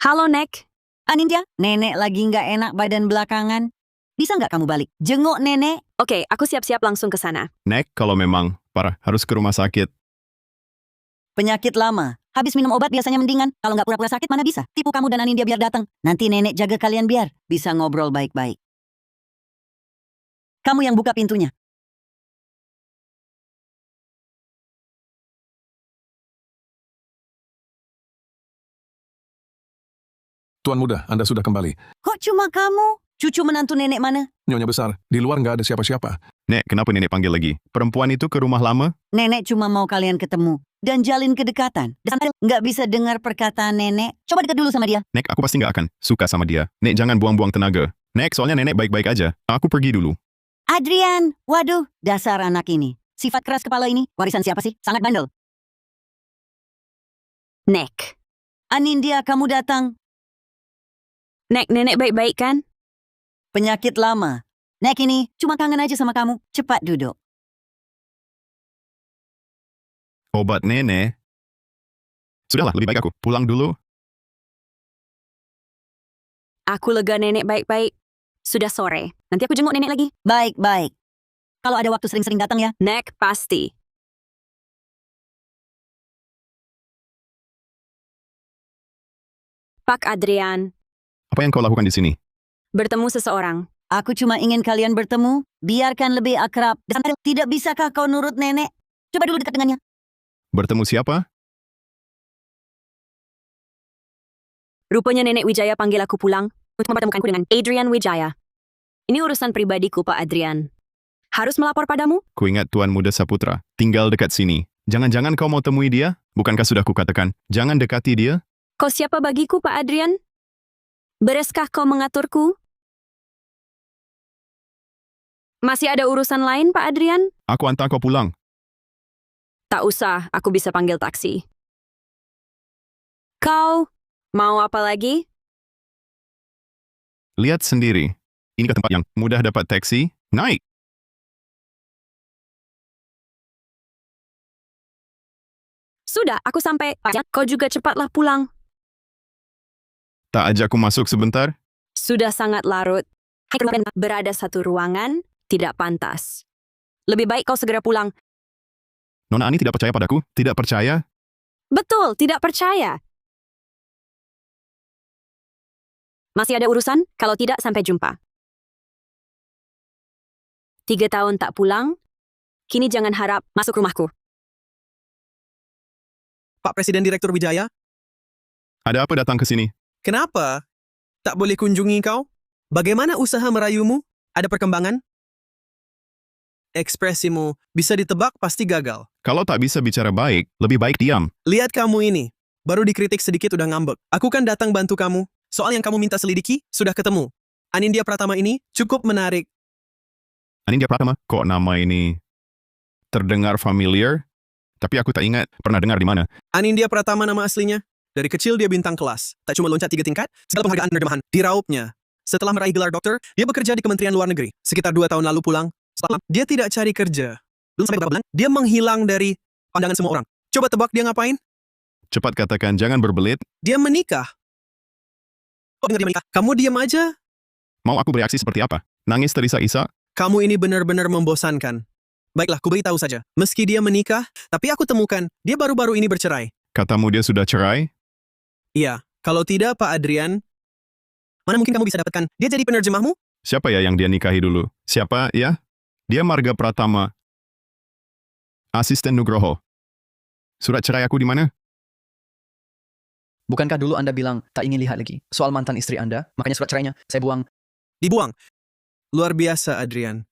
Halo, Nek. Anindya, nenek lagi nggak enak badan belakangan. Bisa nggak kamu balik? Jenguk nenek. Oke, aku siap-siap langsung ke sana. Nek, kalau memang parah, harus ke rumah sakit. Penyakit lama. Habis minum obat biasanya mendingan. Kalau nggak pura-pura sakit mana bisa? Tipu kamu dan Anindya biar datang. Nanti nenek jaga kalian biar bisa ngobrol baik-baik. Kamu yang buka pintunya. Tuan Muda, Anda sudah kembali. Kok cuma kamu? Cucu menantu nenek mana? Nyonya besar, di luar nggak ada siapa-siapa. Nek, kenapa nenek panggil lagi? Perempuan itu ke rumah lama? Nenek cuma mau kalian ketemu dan jalin kedekatan. Dan nggak bisa dengar perkataan nenek. Coba dekat dulu sama dia. Nek, aku pasti nggak akan suka sama dia. Nek, jangan buang-buang tenaga. Nek, soalnya nenek baik-baik aja. Aku pergi dulu. Adrian, waduh, dasar anak ini. Sifat keras kepala ini, warisan siapa sih? Sangat bandel. Nek. Anindya, kamu datang. Nek, nenek baik-baik kan? Penyakit lama. Nek ini cuma kangen aja sama kamu. Cepat duduk. Obat nenek. Sudahlah, lebih baik aku pulang dulu. Aku lega nenek baik-baik. Sudah sore. Nanti aku jenguk nenek lagi. Baik-baik. Kalau ada waktu sering-sering datang ya. Nek, pasti. Pak Adrian, Apa yang kau lakukan di sini? bertemu seseorang. Aku cuma ingin kalian bertemu. Biarkan lebih akrab. Tidak bisakah kau nurut nenek? Coba dulu dekat dengannya. Bertemu siapa? Rupanya Nenek Wijaya panggil aku pulang untuk mempertemukanku dengan Adrian Wijaya. Ini urusan pribadiku, Pak Adrian. Harus melapor padamu? Kuingat Tuan Muda Saputra, tinggal dekat sini. Jangan-jangan kau mau temui dia? Bukankah sudah kukatakan, jangan dekati dia? Kau siapa bagiku, Pak Adrian? Bereskah kau mengaturku? Masih ada urusan lain, Pak Adrian? Aku antar kau pulang. Tak usah, aku bisa panggil taksi. Kau mau apa lagi? Lihat sendiri. Ini ke tempat yang mudah dapat taksi? Naik! Sudah, aku sampai. Kau juga cepatlah pulang. Tak ajakku masuk sebentar? Sudah sangat larut. Berada satu ruangan, tidak pantas. Lebih baik kau segera pulang. Nona Ani tidak percaya padaku? Tidak percaya? Betul, tidak percaya. Masih ada urusan? Kalau tidak, sampai jumpa. 3 tahun tak pulang, kini jangan harap masuk rumahku. Pak Presiden Direktur Wijaya, Ada apa datang ke sini? kenapa tak boleh kunjungi kau? Bagaimana usaha merayumu? Ada perkembangan? Ekspresimu bisa ditebak pasti gagal. Kalau tak bisa bicara baik, lebih baik diam. Lihat kamu ini, baru dikritik sedikit udah ngambek. Aku kan datang bantu kamu. Soal yang kamu minta selidiki, sudah ketemu. Anindya Pratama ini cukup menarik. Anindya Pratama, kok nama ini terdengar familiar? Tapi aku tak ingat pernah dengar di mana. Anindya Pratama nama aslinya. Dari kecil dia bintang kelas. Tak cuma loncat 3 tingkat, segala penghargaan penerjemahan diraupnya. Setelah meraih gelar dokter, dia bekerja di Kementerian Luar Negeri. Sekitar 2 tahun lalu pulang. Setelah dia tidak cari kerja. Belum sampai beberapa bulan, dia menghilang dari pandangan semua orang. Coba tebak dia ngapain? Cepat katakan, jangan berbelit. Dia menikah. Kok dengar dia menikah? Kamu diam aja. Mau aku bereaksi seperti apa? Nangis terisak-isak? Kamu ini benar-benar membosankan. Baiklah, ku beritahu saja. Meski dia menikah, tapi aku temukan, dia baru-baru ini bercerai. Katamu dia sudah cerai? Iya, kalau tidak Pak Adrian, mana mungkin kamu bisa dapatkan dia jadi penerjemahmu? Siapa ya yang dia nikahi dulu? Siapa ya? Dia Marga Pratama. Asisten Nugroho. Surat cerai aku di mana? Bukankah dulu Anda bilang tak ingin lihat lagi soal mantan istri Anda? Makanya surat cerainya saya buang. Dibuang. Luar biasa, Adrian.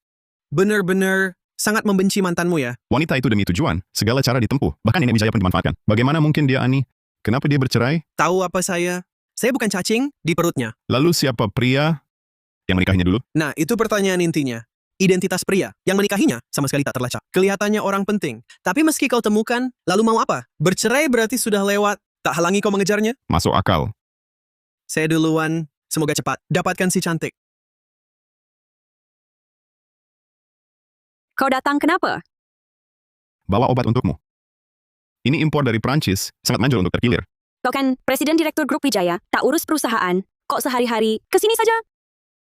Benar-benar sangat membenci mantanmu ya? Wanita itu demi tujuan. Segala cara ditempuh. Bahkan Nenek Wijaya pun dimanfaatkan. Bagaimana mungkin dia Ani? Kenapa dia bercerai? Tahu apa saya? Saya bukan cacing di perutnya. Lalu siapa pria yang menikahinya dulu? Nah, itu pertanyaan intinya. Identitas pria yang menikahinya sama sekali tak terlacak. Kelihatannya orang penting. Tapi meski kau temukan, lalu mau apa? Bercerai berarti sudah lewat. Tak halangi kau mengejarnya? Masuk akal. Saya duluan. Semoga cepat. Dapatkan si cantik. Kau datang kenapa? Bawa obat untukmu. Ini impor dari Prancis, sangat manjur untuk terkilir. Kau kan Presiden Direktur Grup Wijaya, tak urus perusahaan. Kok sehari-hari kesini saja?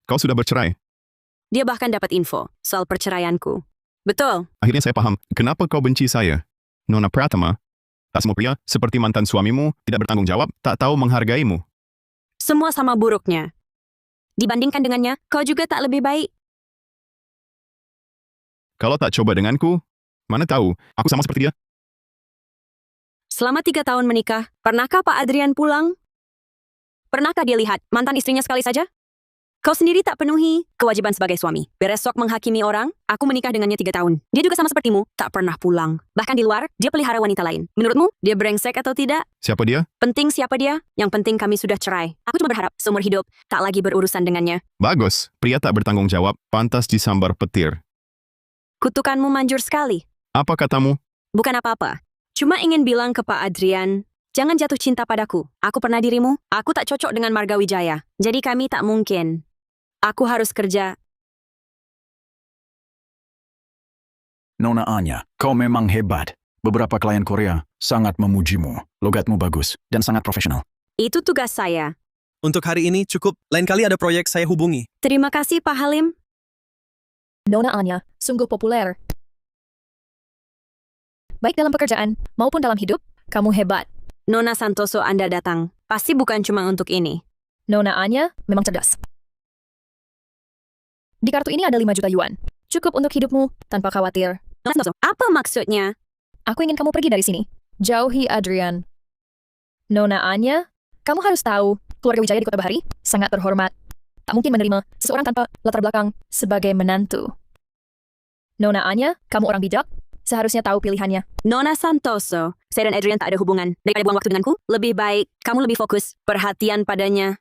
Kau sudah bercerai. Dia bahkan dapat info soal perceraianku. Betul. Akhirnya saya paham, kenapa kau benci saya. Nona Pratama, tak semua pria, seperti mantan suamimu, tidak bertanggung jawab, tak tahu menghargaimu. Semua sama buruknya. Dibandingkan dengannya, kau juga tak lebih baik. Kalau tak coba denganku, mana tahu, aku sama seperti dia. Selama 3 tahun menikah, pernahkah Pak Adrian pulang? Pernahkah dia lihat mantan istrinya sekali saja? Kau sendiri tak penuhi kewajiban sebagai suami. Beresok menghakimi orang, aku menikah dengannya 3 tahun. Dia juga sama sepertimu, tak pernah pulang. Bahkan di luar, dia pelihara wanita lain. Menurutmu, dia brengsek atau tidak? Siapa dia? Penting siapa dia? Yang penting kami sudah cerai. Aku cuma berharap seumur hidup tak lagi berurusan dengannya. Bagus, pria tak bertanggung jawab, pantas disambar petir. Kutukanmu manjur sekali. Apa katamu? Bukan apa-apa. Cuma ingin bilang ke Pak Adrian, jangan jatuh cinta padaku. Aku pernah dirimu, aku tak cocok dengan Marga Wijaya. Jadi kami tak mungkin. Aku harus kerja. Nona Anya, kau memang hebat. Beberapa klien Korea sangat memujimu. Logatmu bagus dan sangat profesional. Itu tugas saya. Untuk hari ini cukup. Lain kali ada proyek saya hubungi. Terima kasih Pak Halim. Nona Anya, sungguh populer. Baik dalam pekerjaan maupun dalam hidup, kamu hebat. Nona Santoso Anda datang. Pasti bukan cuma untuk ini. Nona Anya memang cerdas. Di kartu ini ada 5 juta yuan. Cukup untuk hidupmu tanpa khawatir. Nona Santoso, apa maksudnya? Aku ingin kamu pergi dari sini. Jauhi Adrian. Nona Anya, kamu harus tahu, keluarga Wijaya di Kota Bahari sangat terhormat. Tak mungkin menerima seseorang tanpa latar belakang sebagai menantu. Nona Anya, kamu orang bijak, seharusnya tahu pilihannya. Nona Santoso, saya dan Adrian tak ada hubungan. Daripada buang waktu denganku, lebih baik kamu lebih fokus perhatian padanya.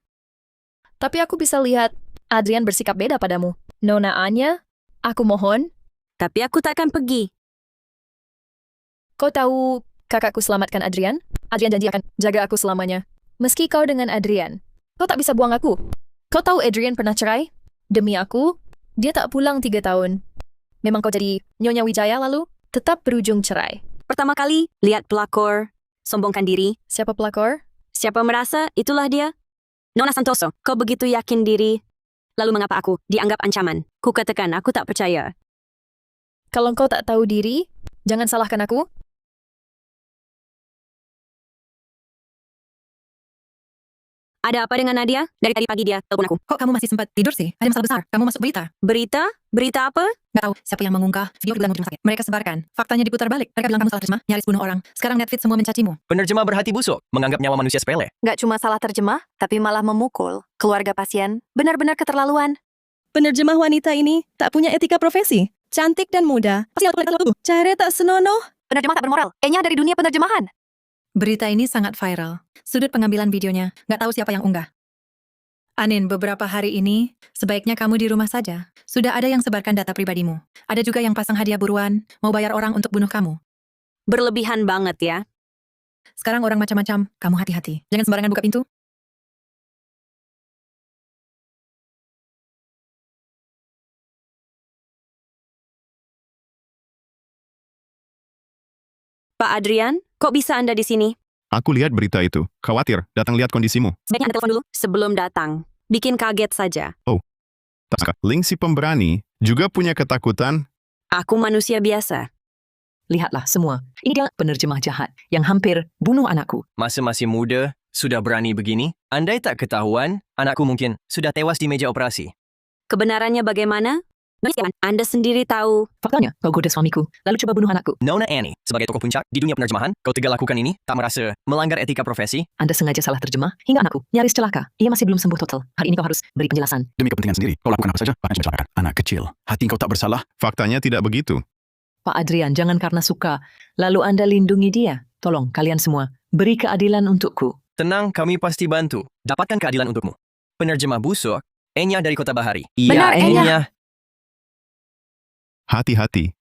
Tapi aku bisa lihat Adrian bersikap beda padamu. Nona Anya, aku mohon. Tapi aku tak akan pergi. Kau tahu kakakku selamatkan Adrian? Adrian janji akan jaga aku selamanya. Meski kau dengan Adrian, kau tak bisa buang aku. Kau tahu Adrian pernah cerai? Demi aku, dia tak pulang 3 tahun. Memang kau jadi Nyonya Wijaya lalu tetap berujung cerai. Pertama kali, lihat pelakor, sombongkan diri. Siapa pelakor? Siapa merasa itulah dia? Nona Santoso, kau begitu yakin diri. Lalu mengapa aku dianggap ancaman? Ku katakan aku tak percaya. Kalau kau tak tahu diri, jangan salahkan aku. Ada apa dengan Nadia? Dari tadi pagi dia telepon aku. Kok kamu masih sempat tidur sih? Ada masalah besar. Kamu masuk berita. Berita? Berita apa? Nggak tahu siapa yang mengunggah video di dalam rumah sakit. Mereka sebarkan. Faktanya diputar balik. Mereka bilang kamu salah terjemah, nyaris bunuh orang. Sekarang Netflix semua mencacimu. Penerjemah berhati busuk, menganggap nyawa manusia sepele. Nggak cuma salah terjemah, tapi malah memukul keluarga pasien. Benar-benar keterlaluan. Penerjemah wanita ini tak punya etika profesi. Cantik dan muda. Pasti lalu. Cara tak senonoh. Penerjemah tak bermoral. E-nya dari dunia penerjemahan. Berita ini sangat viral. Sudut pengambilan videonya, nggak tahu siapa yang unggah. Anin, beberapa hari ini, sebaiknya kamu di rumah saja. Sudah ada yang sebarkan data pribadimu. Ada juga yang pasang hadiah buruan, mau bayar orang untuk bunuh kamu. Berlebihan banget ya. Sekarang orang macam-macam, kamu hati-hati. Jangan sembarangan buka pintu. Pak Adrian, kok bisa Anda di sini? Aku lihat berita itu. Khawatir, datang lihat kondisimu. Sebaiknya Anda telepon dulu sebelum datang. Bikin kaget saja. Oh, tak sangka. Ling si pemberani juga punya ketakutan. Aku manusia biasa. Lihatlah semua. Ini dia penerjemah jahat yang hampir bunuh anakku. Masa masih muda, sudah berani begini? Andai tak ketahuan, anakku mungkin sudah tewas di meja operasi. Kebenarannya bagaimana? Anda sendiri tahu. Faktanya, kau goda suamiku, lalu coba bunuh anakku. Nona Annie, sebagai tokoh puncak di dunia penerjemahan, kau tega lakukan ini? Tak merasa melanggar etika profesi? Anda sengaja salah terjemah, hingga anakku nyaris celaka. Ia masih belum sembuh total. Hari ini kau harus beri penjelasan. Demi kepentingan sendiri, kau lakukan apa saja, bahkan mencelakakan anak kecil. Hati kau tak bersalah? Faktanya tidak begitu. Pak Adrian, jangan karena suka, lalu Anda lindungi dia. Tolong, kalian semua, beri keadilan untukku. Tenang, kami pasti bantu. Dapatkan keadilan untukmu. Penerjemah busuk, Enya dari Kota Bahari. Benar, Enya. Hati-hati.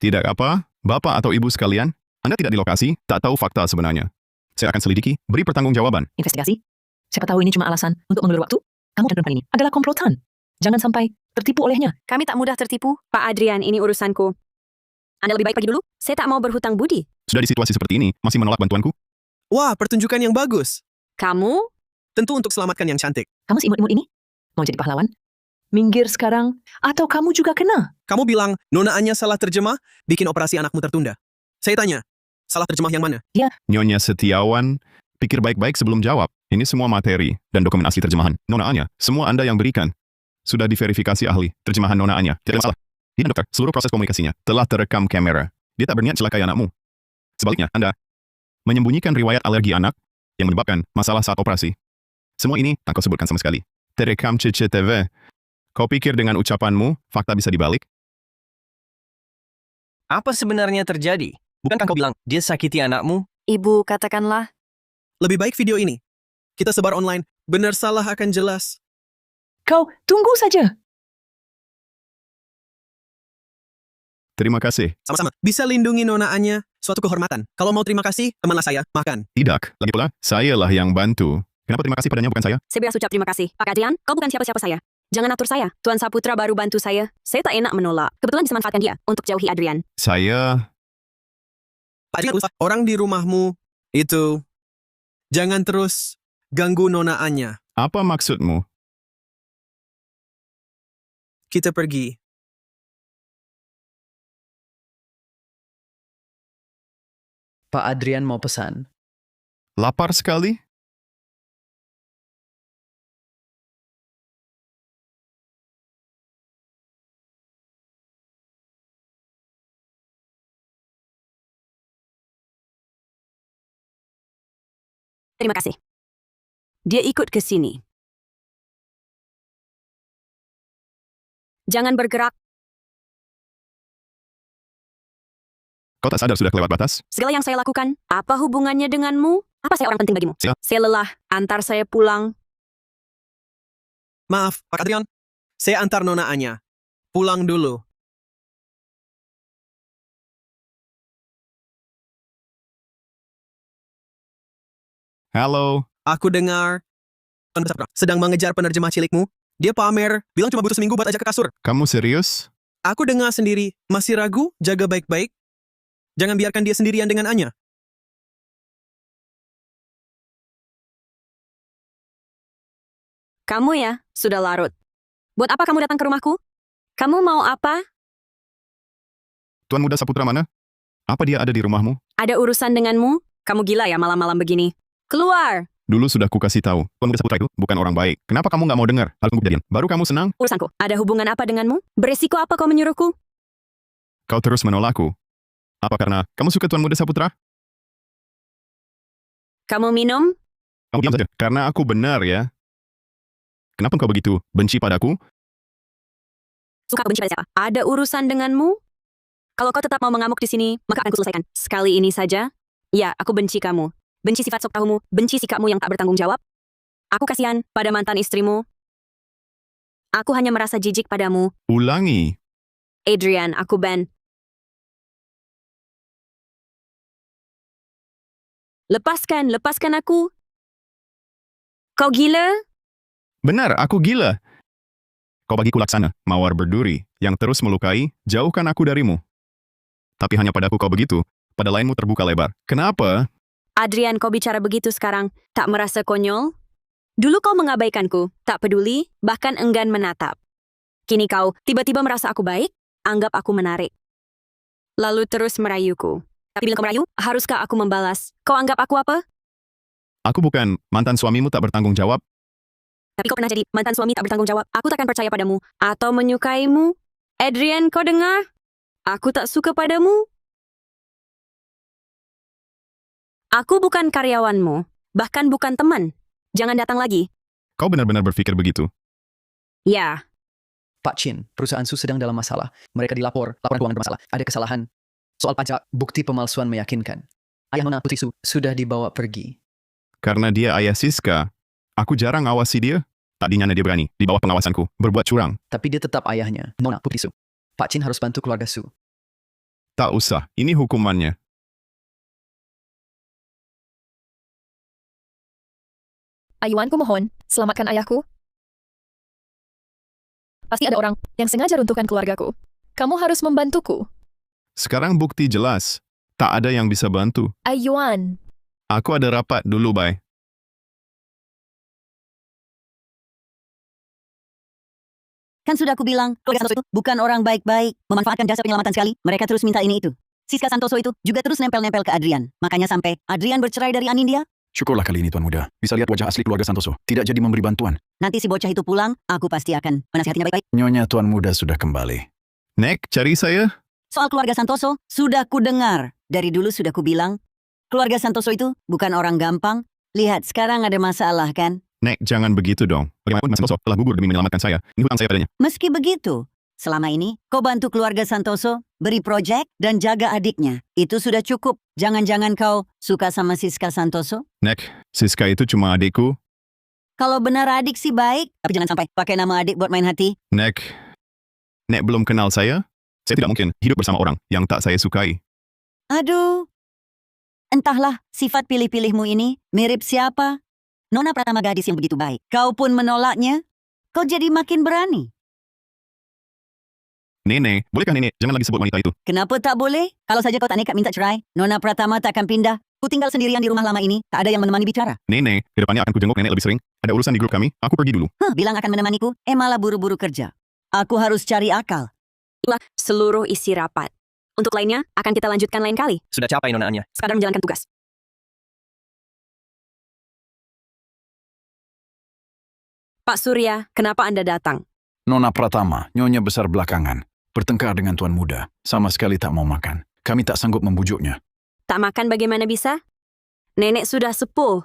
Tidak apa, Bapak atau Ibu sekalian, Anda tidak di lokasi, tak tahu fakta sebenarnya. Saya akan selidiki, beri pertanggungjawaban. Investigasi? Siapa tahu ini cuma alasan untuk mengulur waktu? Kamu dan perempuan ini adalah komplotan. Jangan sampai tertipu olehnya. Kami tak mudah tertipu. Pak Adrian, ini urusanku. Anda lebih baik pergi dulu. Saya tak mau berhutang budi. Sudah di situasi seperti ini, masih menolak bantuanku? Wah, pertunjukan yang bagus. Kamu? Tentu untuk selamatkan yang cantik. Kamu seimut-imut ini? Mau jadi pahlawan? Minggir sekarang, atau kamu juga kena. Kamu bilang, Nona Anya salah terjemah, bikin operasi anakmu tertunda. Saya tanya, salah terjemah yang mana? Ya. Nyonya Setiawan, pikir baik-baik sebelum jawab. Ini semua materi dan dokumen asli terjemahan. Nona Anya, semua Anda yang berikan. Sudah diverifikasi ahli. Terjemahan Nona Anya. Tidak masalah. Ini dokter, seluruh proses komunikasinya telah terekam kamera. Dia tak berniat celakai anakmu. Sebaliknya, Anda menyembunyikan riwayat alergi anak, yang menyebabkan masalah saat operasi. Semua ini tak kau sebutkan sama sekali. Terekam CCTV. Kau pikir dengan ucapanmu, fakta bisa dibalik? Apa sebenarnya terjadi? Bukankah kau bilang dia sakiti anakmu? Ibu, katakanlah. Lebih baik video ini. Kita sebar online. Benar salah akan jelas. Kau tunggu saja. Terima kasih. Sama-sama. Bisa lindungi Nona Anya. Suatu kehormatan. Kalau mau terima kasih, temanlah saya. Makan. Tidak. Lagi pula, sayalah yang bantu. Kenapa terima kasih padanya bukan saya? Saya biasa ucap terima kasih. Pak Adrian, kau bukan siapa-siapa saya. Jangan atur saya. Tuan Saputra baru bantu saya. Saya tak enak menolak. Kebetulan bisa manfaatkan dia untuk jauhi Adrian. Saya... Pak Adrian, orang di rumahmu itu... Jangan terus ganggu Nona Anya. Apa maksudmu? Kita pergi. Pak Adrian mau pesan. Lapar sekali? Terima kasih. Dia ikut ke sini. Jangan bergerak. Kau tak sadar sudah kelewat batas? Segala yang saya lakukan, apa hubungannya denganmu? Apa saya orang penting bagimu? Saya lelah. Antar saya pulang. Maaf, Pak Adrian. Saya antar Nona Anya. Pulang dulu. Halo. Aku dengar sedang mengejar penerjemah cilikmu. Dia pamer, bilang cuma butuh seminggu buat ajak ke kasur. Kamu serius? Aku dengar sendiri. Masih ragu? Jaga baik-baik. Jangan biarkan dia sendirian dengan Anya. Kamu ya, sudah larut. Buat apa kamu datang ke rumahku? Kamu mau apa? Tuan Muda Saputra mana? Apa dia ada di rumahmu? Ada urusan denganmu? Kamu gila ya malam-malam begini. Keluar! Dulu sudah kukasih tahu, Tuan Muda Saputra itu bukan orang baik. Kenapa kamu nggak mau dengar? Hal kejadian. Baru kamu senang? Urusanku. Ada hubungan apa denganmu? Beresiko apa kau menyuruhku? Kau terus menolakku. Apa karena kamu suka Tuan Muda Saputra? Kamu minum? Kamu diam saja. Karena aku benar ya. Kenapa kau begitu benci padaku? Suka aku benci pada siapa? Ada urusan denganmu? Kalau kau tetap mau mengamuk di sini, maka akan kuselesaikan. Sekali ini saja. Ya, aku benci kamu. Benci sifat sok tahumu, benci sikapmu yang tak bertanggung jawab. Aku kasihan pada mantan istrimu. Aku hanya merasa jijik padamu. Ulangi. Adrian, aku Ben. Lepaskan aku. Kau gila? Benar, aku gila. Kau bagiku laksana, mawar berduri, yang terus melukai, jauhkan aku darimu. Tapi hanya padaku kau begitu, pada lainmu terbuka lebar. Kenapa? Adrian, kau bicara begitu sekarang, tak merasa konyol? Dulu kau mengabaikanku, tak peduli, bahkan enggan menatap. Kini kau tiba-tiba merasa aku baik, anggap aku menarik. Lalu terus merayuku. Tapi bila kau merayu, haruskah aku membalas? Kau anggap aku apa? Aku bukan mantan suamimu tak bertanggung jawab. Tapi kau pernah jadi mantan suami tak bertanggung jawab. Aku takkan percaya padamu atau menyukaimu. Adrian, kau dengar? Aku tak suka padamu. Aku bukan karyawanmu, bahkan bukan teman. Jangan datang lagi. Kau benar-benar berpikir begitu? Ya. Pak Chin, perusahaan Su sedang dalam masalah. Mereka laporan keuangan bermasalah. Ada kesalahan. Soal pajak, bukti pemalsuan meyakinkan. Ayah Nona Putri Su sudah dibawa pergi. Karena dia ayah Siska, aku jarang awasi dia. Tadinya dia berani, di bawah pengawasanku, berbuat curang. Tapi dia tetap ayahnya, Nona Putri Su. Pak Chin harus bantu keluarga Su. Tak usah, ini hukumannya. Ayuanku mohon, selamatkan ayahku. Pasti ada orang yang sengaja runtuhkan keluargaku. Kamu harus membantuku. Sekarang bukti jelas. Tak ada yang bisa bantu. Ayuan. Aku ada rapat dulu, bye. Kan sudah aku bilang, keluarga Santoso itu bukan orang baik-baik. Memanfaatkan jasa penyelamatan sekali, mereka terus minta ini itu. Siska Santoso itu juga terus nempel-nempel ke Adrian. Makanya sampai Adrian bercerai dari Anindya. Syukurlah kali ini Tuan Muda. Bisa lihat wajah asli keluarga Santoso. Tidak jadi memberi bantuan. Nanti si bocah itu pulang, aku pasti akan menasihatinya baik-baik. Nyonya Tuan Muda sudah kembali. Nek, cari saya? Soal keluarga Santoso, sudah ku dengar. Dari dulu sudah ku bilang, keluarga Santoso itu bukan orang gampang, Lihat, sekarang ada masalah kan? Nek, jangan begitu dong. Bagaimanapun Mas Santoso telah gugur demi menyelamatkan saya. Ini hutang saya padanya. Meski begitu, selama ini kau bantu keluarga Santoso, beri proyek, dan jaga adiknya. Itu sudah cukup. Jangan-jangan kau suka sama Siska Santoso? Nek, Siska itu cuma adikku. Kalau benar adik sih baik, tapi jangan sampai pakai nama adik buat main hati. Nek belum kenal saya tidak mungkin hidup bersama orang yang tak saya sukai. Aduh. Entahlah, sifat pilih-pilihmu ini mirip siapa? Nona Pratama gadis yang begitu baik. Kau pun menolaknya? Kau jadi makin berani. Nenek, bolehkah nenek jangan lagi sebut wanita itu? Kenapa tak boleh? Kalau saja kau tak nekat minta cerai, Nona Pratama tak akan pindah. Ku tinggal sendirian di rumah lama ini, tak ada yang menemani bicara. Nenek, kedepannya akan kujenguk nenek lebih sering. Ada urusan di grup kami, aku pergi dulu. Bilang akan menemaniku, malah buru-buru kerja. Aku harus cari akal. Itulah seluruh isi rapat. Untuk lainnya, akan kita lanjutkan lain kali. Sudah capai Nona Anya. Sekadar menjalankan tugas. Pak Surya, kenapa Anda datang? Nona Pratama, nyonya besar belakangan. Bertengkar dengan tuan muda. Sama sekali tak mau makan. Kami tak sanggup membujuknya. Tak makan bagaimana bisa? Nenek sudah sepuh.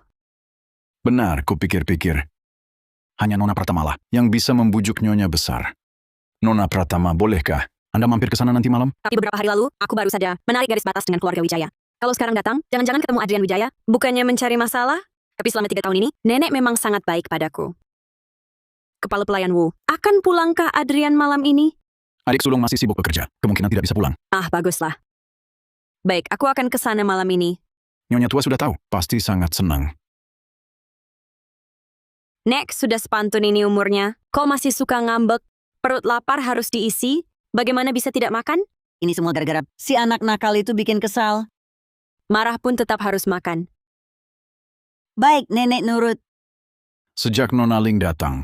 Benar, kupikir-pikir. Hanya Nona Pratama lah yang bisa membujuk nyonya besar. Nona Pratama, bolehkah Anda mampir ke sana nanti malam? Tapi beberapa hari lalu, aku baru saja menarik garis batas dengan keluarga Wijaya. Kalau sekarang datang, jangan-jangan ketemu Adrian Wijaya. Bukannya mencari masalah, tapi selama 3 tahun ini, nenek memang sangat baik padaku. Kepala pelayan Wu, akan pulangkah Adrian malam ini? Adik sulung masih sibuk bekerja. Kemungkinan tidak bisa pulang. Ah, baguslah. Baik, aku akan ke sana malam ini. Nyonya tua sudah tahu. Pasti sangat senang. Nek, sudah sepantun ini umurnya. Kau masih suka ngambek. Perut lapar harus diisi. Bagaimana bisa tidak makan? Ini semua gara-gara si anak nakal itu bikin kesal. Marah pun tetap harus makan. Baik, nenek nurut. Sejak Nona Ling datang,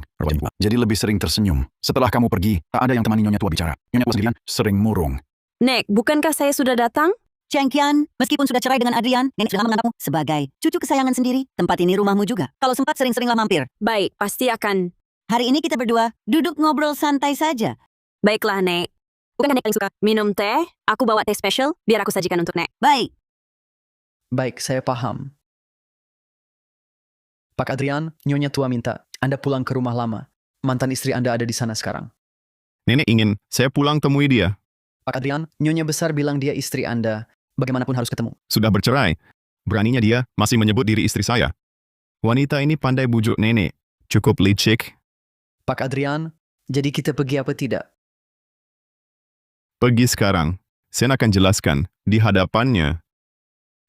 jadi lebih sering tersenyum. Setelah kamu pergi, tak ada yang temani nyonya tua bicara. Nyonya tua sendirian sering murung. Nek, bukankah saya sudah datang? Chengqian, meskipun sudah cerai dengan Adrian, nenek sudah menganggapmu sebagai cucu kesayangan sendiri. Tempat ini rumahmu juga. Kalau sempat sering-seringlah mampir. Baik, pasti akan. Hari ini kita berdua duduk ngobrol santai saja. Baiklah, Nek. Bukan Nek paling suka minum teh? Aku bawa teh spesial, biar aku sajikan untuk Nek. Baik. Baik, saya paham. Pak Adrian, nyonya tua minta Anda pulang ke rumah lama. Mantan istri Anda ada di sana sekarang. Nenek ingin saya pulang temui dia. Pak Adrian, nyonya besar bilang dia istri Anda. Bagaimanapun harus ketemu. Sudah bercerai. Beraninya dia masih menyebut diri istri saya. Wanita ini pandai bujuk nenek. Cukup licik. Pak Adrian, jadi kita pergi apa tidak? Pergi sekarang. Saya akan jelaskan di hadapannya.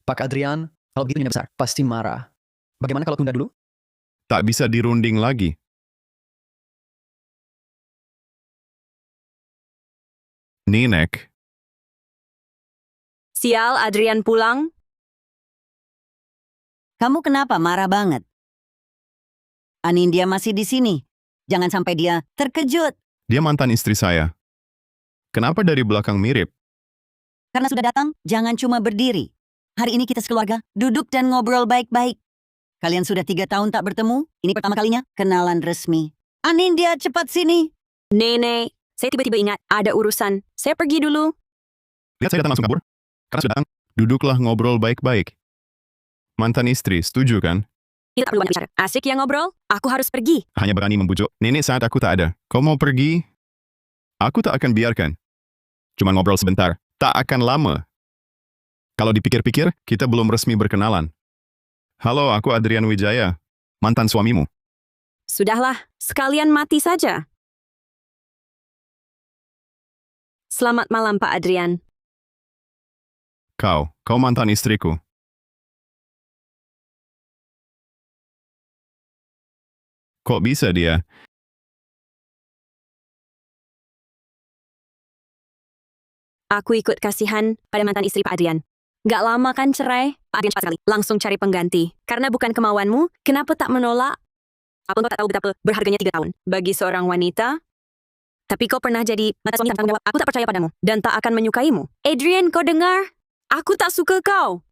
Pak Adrian, kalau begitu nyonya besar pasti marah. Bagaimana kalau tunda dulu? Tak bisa dirunding lagi. Nenek. Sial, Adrian pulang. Kamu kenapa marah banget? Anindya masih di sini. Jangan sampai dia terkejut. Dia mantan istri saya. Kenapa dari belakang mirip? Karena sudah datang, jangan cuma berdiri. Hari ini kita sekeluarga duduk dan ngobrol baik-baik. Kalian sudah 3 tahun tak bertemu. Ini pertama kalinya kenalan resmi. Anindya, cepat sini. Nenek, saya tiba-tiba ingat ada urusan. Saya pergi dulu. Lihat saya datang langsung kabur. Karena sudah datang, duduklah ngobrol baik-baik. Mantan istri, setuju kan? Kita tak perlu banyak bicara. Asik ya ngobrol? Aku harus pergi. Hanya berani membujuk nenek saat aku tak ada. Kau mau pergi? Aku tak akan biarkan. Cuma ngobrol sebentar. Tak akan lama. Kalau dipikir-pikir, kita belum resmi berkenalan. Halo, aku Adrian Wijaya, mantan suamimu. Sudahlah, sekalian mati saja. Selamat malam, Pak Adrian. Kau mantan istriku. Kok bisa dia? Aku ikut kasihan pada mantan istri Pak Adrian. Gak lama kan cerai? Pak Adrian cepat sekali. Langsung cari pengganti. Karena bukan kemauanmu, kenapa tak menolak? Apa kau tak tahu betapa berharganya 3 tahun bagi seorang wanita? Tapi kau pernah jadi mantan suami tanpa tanggung jawab. Aku tak percaya padamu dan tak akan menyukaimu. Adrian, kau dengar? Aku tak suka kau.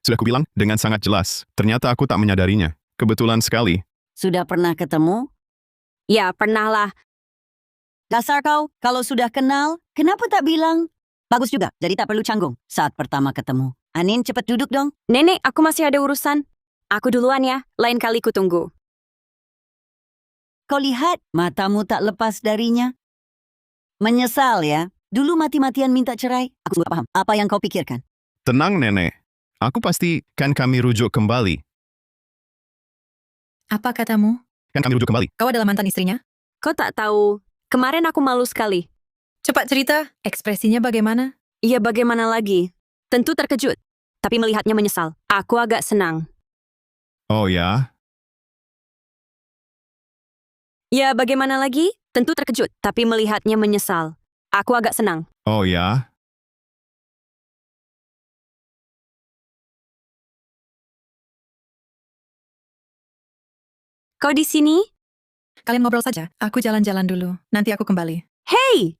Sudah kubilang dengan sangat jelas. Ternyata aku tak menyadarinya. Kebetulan sekali. Sudah pernah ketemu? Ya, pernah lah. Dasar kau, kalau sudah kenal, kenapa tak bilang? Bagus juga, jadi tak perlu canggung saat pertama ketemu. Anin, cepat duduk dong. Nenek, aku masih ada urusan. Aku duluan ya, lain kali ku tunggu. Kau lihat, matamu tak lepas darinya. Menyesal ya. Dulu mati-matian minta cerai. Aku nggak paham. Apa yang kau pikirkan? Tenang, Nenek. Aku pasti kan kami rujuk kembali. Apa katamu? Kan kami rujuk kembali. Kau adalah mantan istrinya? Kau tak tahu, kemarin aku malu sekali. Cepat cerita, ekspresinya bagaimana? Iya, bagaimana lagi? Tentu terkejut, tapi melihatnya menyesal. Aku agak senang. Oh ya? Ya, bagaimana lagi? Tentu terkejut, tapi melihatnya menyesal. Aku agak senang. Oh ya? Kau di sini? Kalian ngobrol saja, aku jalan-jalan dulu. Nanti aku kembali. Hei!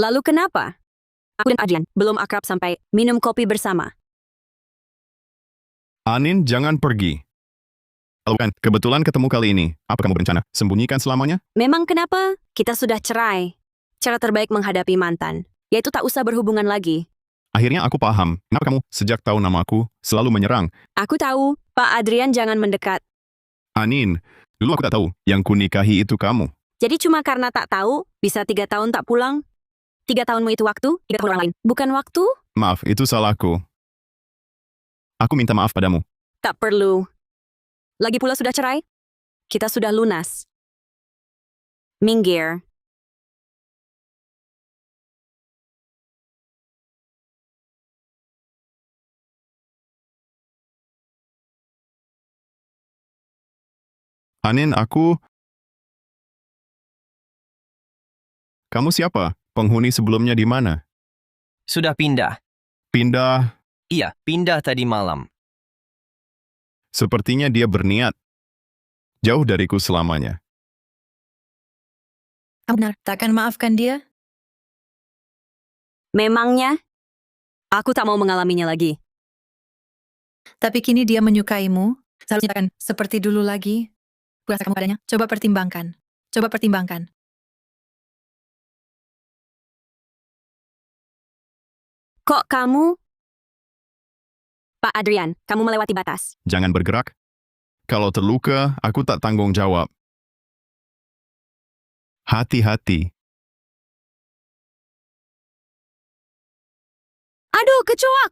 Lalu kenapa? Aku dan Adrian belum akrab sampai minum kopi bersama. Anin, jangan pergi. Kalau bukan, kebetulan ketemu kali ini. Apa kamu berencana? Sembunyikan selamanya? Memang kenapa? Kita sudah cerai. Cara terbaik menghadapi mantan, yaitu tak usah berhubungan lagi. Akhirnya aku paham. Kenapa kamu sejak tahu namaku selalu menyerang? Aku tahu, Pak Adrian jangan mendekat. Anin, dulu aku tak tahu. Yang kunikahi itu kamu. Jadi cuma karena tak tahu, bisa 3 tahun tak pulang? 3 tahunmu itu waktu, 3 tahun orang lain. Bukan waktu? Maaf, itu salahku. Aku minta maaf padamu. Tak perlu. Lagi pula sudah cerai? Kita sudah lunas. Minggir. Anin, Kamu siapa? Penghuni sebelumnya di mana? Sudah pindah. Pindah. Iya, pindah tadi malam. Sepertinya dia berniat. Jauh dariku selamanya. Benar, takkan maafkan dia? Memangnya? Aku tak mau mengalaminya lagi. Tapi kini dia menyukaimu. Seharusnya akan seperti dulu lagi. Kurasa kamu padanya. Coba pertimbangkan. Coba pertimbangkan. Kok kamu? Pak Adrian, kamu melewati batas. Jangan bergerak. Kalau terluka, aku tak tanggung jawab. Hati-hati. Aduh, kecoak!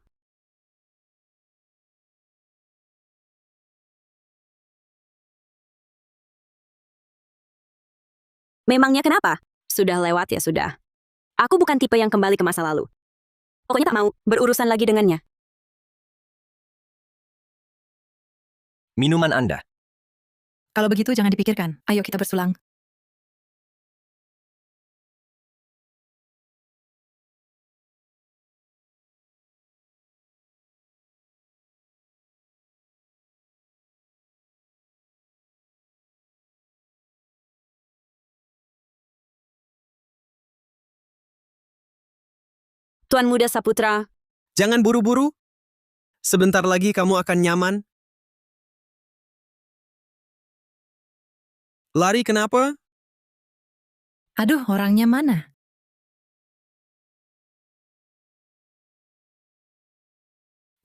Memangnya kenapa? Sudah lewat ya sudah. Aku bukan tipe yang kembali ke masa lalu. Pokoknya tak mau berurusan lagi dengannya. Minuman Anda. Kalau begitu jangan dipikirkan. Ayo kita bersulang. Tuan Muda Saputra. Jangan buru-buru. Sebentar lagi kamu akan nyaman. Lari kenapa? Aduh, orangnya mana?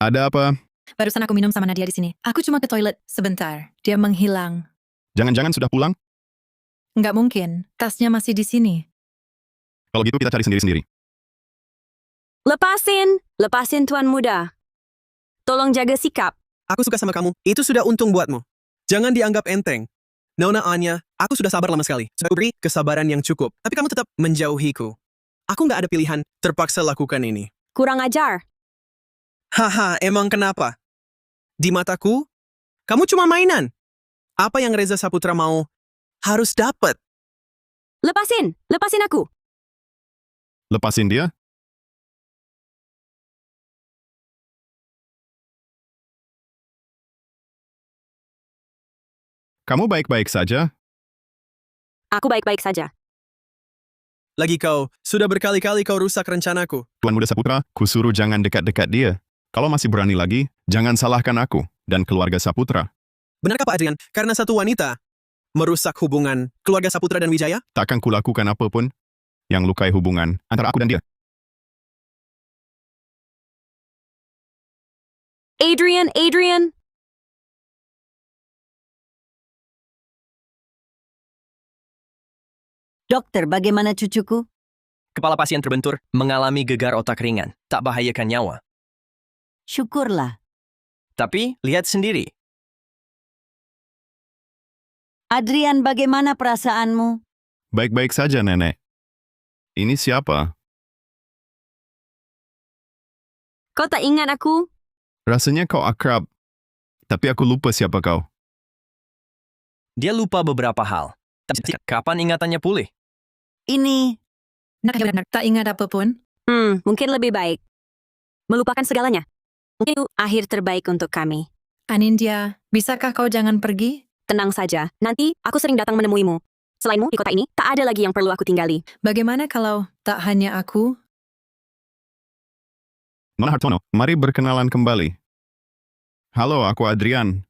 Ada apa? Barusan aku minum sama Nadia di sini. Aku cuma ke toilet sebentar. Dia menghilang. Jangan-jangan sudah pulang? Nggak mungkin. Tasnya masih di sini. Kalau gitu kita cari sendiri-sendiri. Lepasin Tuan Muda. Tolong jaga sikap. Aku suka sama kamu. Itu sudah untung buatmu. Jangan dianggap enteng. Nona Anya, aku sudah sabar lama sekali. Sudah beri kesabaran yang cukup. Tapi kamu tetap menjauhiku. Aku nggak ada pilihan. Terpaksa lakukan ini. Kurang ajar. Haha, emang kenapa? Di mataku, kamu cuma mainan. Apa yang Reza Saputra mau, harus dapat. Lepasin aku. Lepasin dia? Kamu baik-baik saja? Aku baik-baik saja. Lagi kau, sudah berkali-kali kau rusak rencanaku. Tuan Muda Saputra, kusuruh jangan dekat-dekat dia. Kalau masih berani lagi, jangan salahkan aku dan keluarga Saputra. Benarkah Pak Adrian, karena satu wanita merusak hubungan keluarga Saputra dan Wijaya? Takkan kulakukan apapun yang lukai hubungan antara aku dan dia. Adrian, Adrian. Dokter, bagaimana cucuku? Kepala pasien terbentur, mengalami gegar otak ringan. Tak bahayakan nyawa. Syukurlah. Tapi, lihat sendiri. Adrian, bagaimana perasaanmu? Baik-baik saja, Nenek. Ini siapa? Kau tak ingat aku? Rasanya kau akrab. Tapi aku lupa siapa kau. Dia lupa beberapa hal. Tapi kapan ingatannya pulih? Ini. Nak benar tak ingat apapun. Mungkin lebih baik melupakan segalanya. Mungkin itu akhir terbaik untuk kami. Anindya, bisakah kau jangan pergi? Tenang saja, nanti aku sering datang menemuimu. Selainmu di kota ini, tak ada lagi yang perlu aku tinggali. Bagaimana kalau tak hanya aku? Nona Hartono, mari berkenalan kembali. Halo, aku Adrian.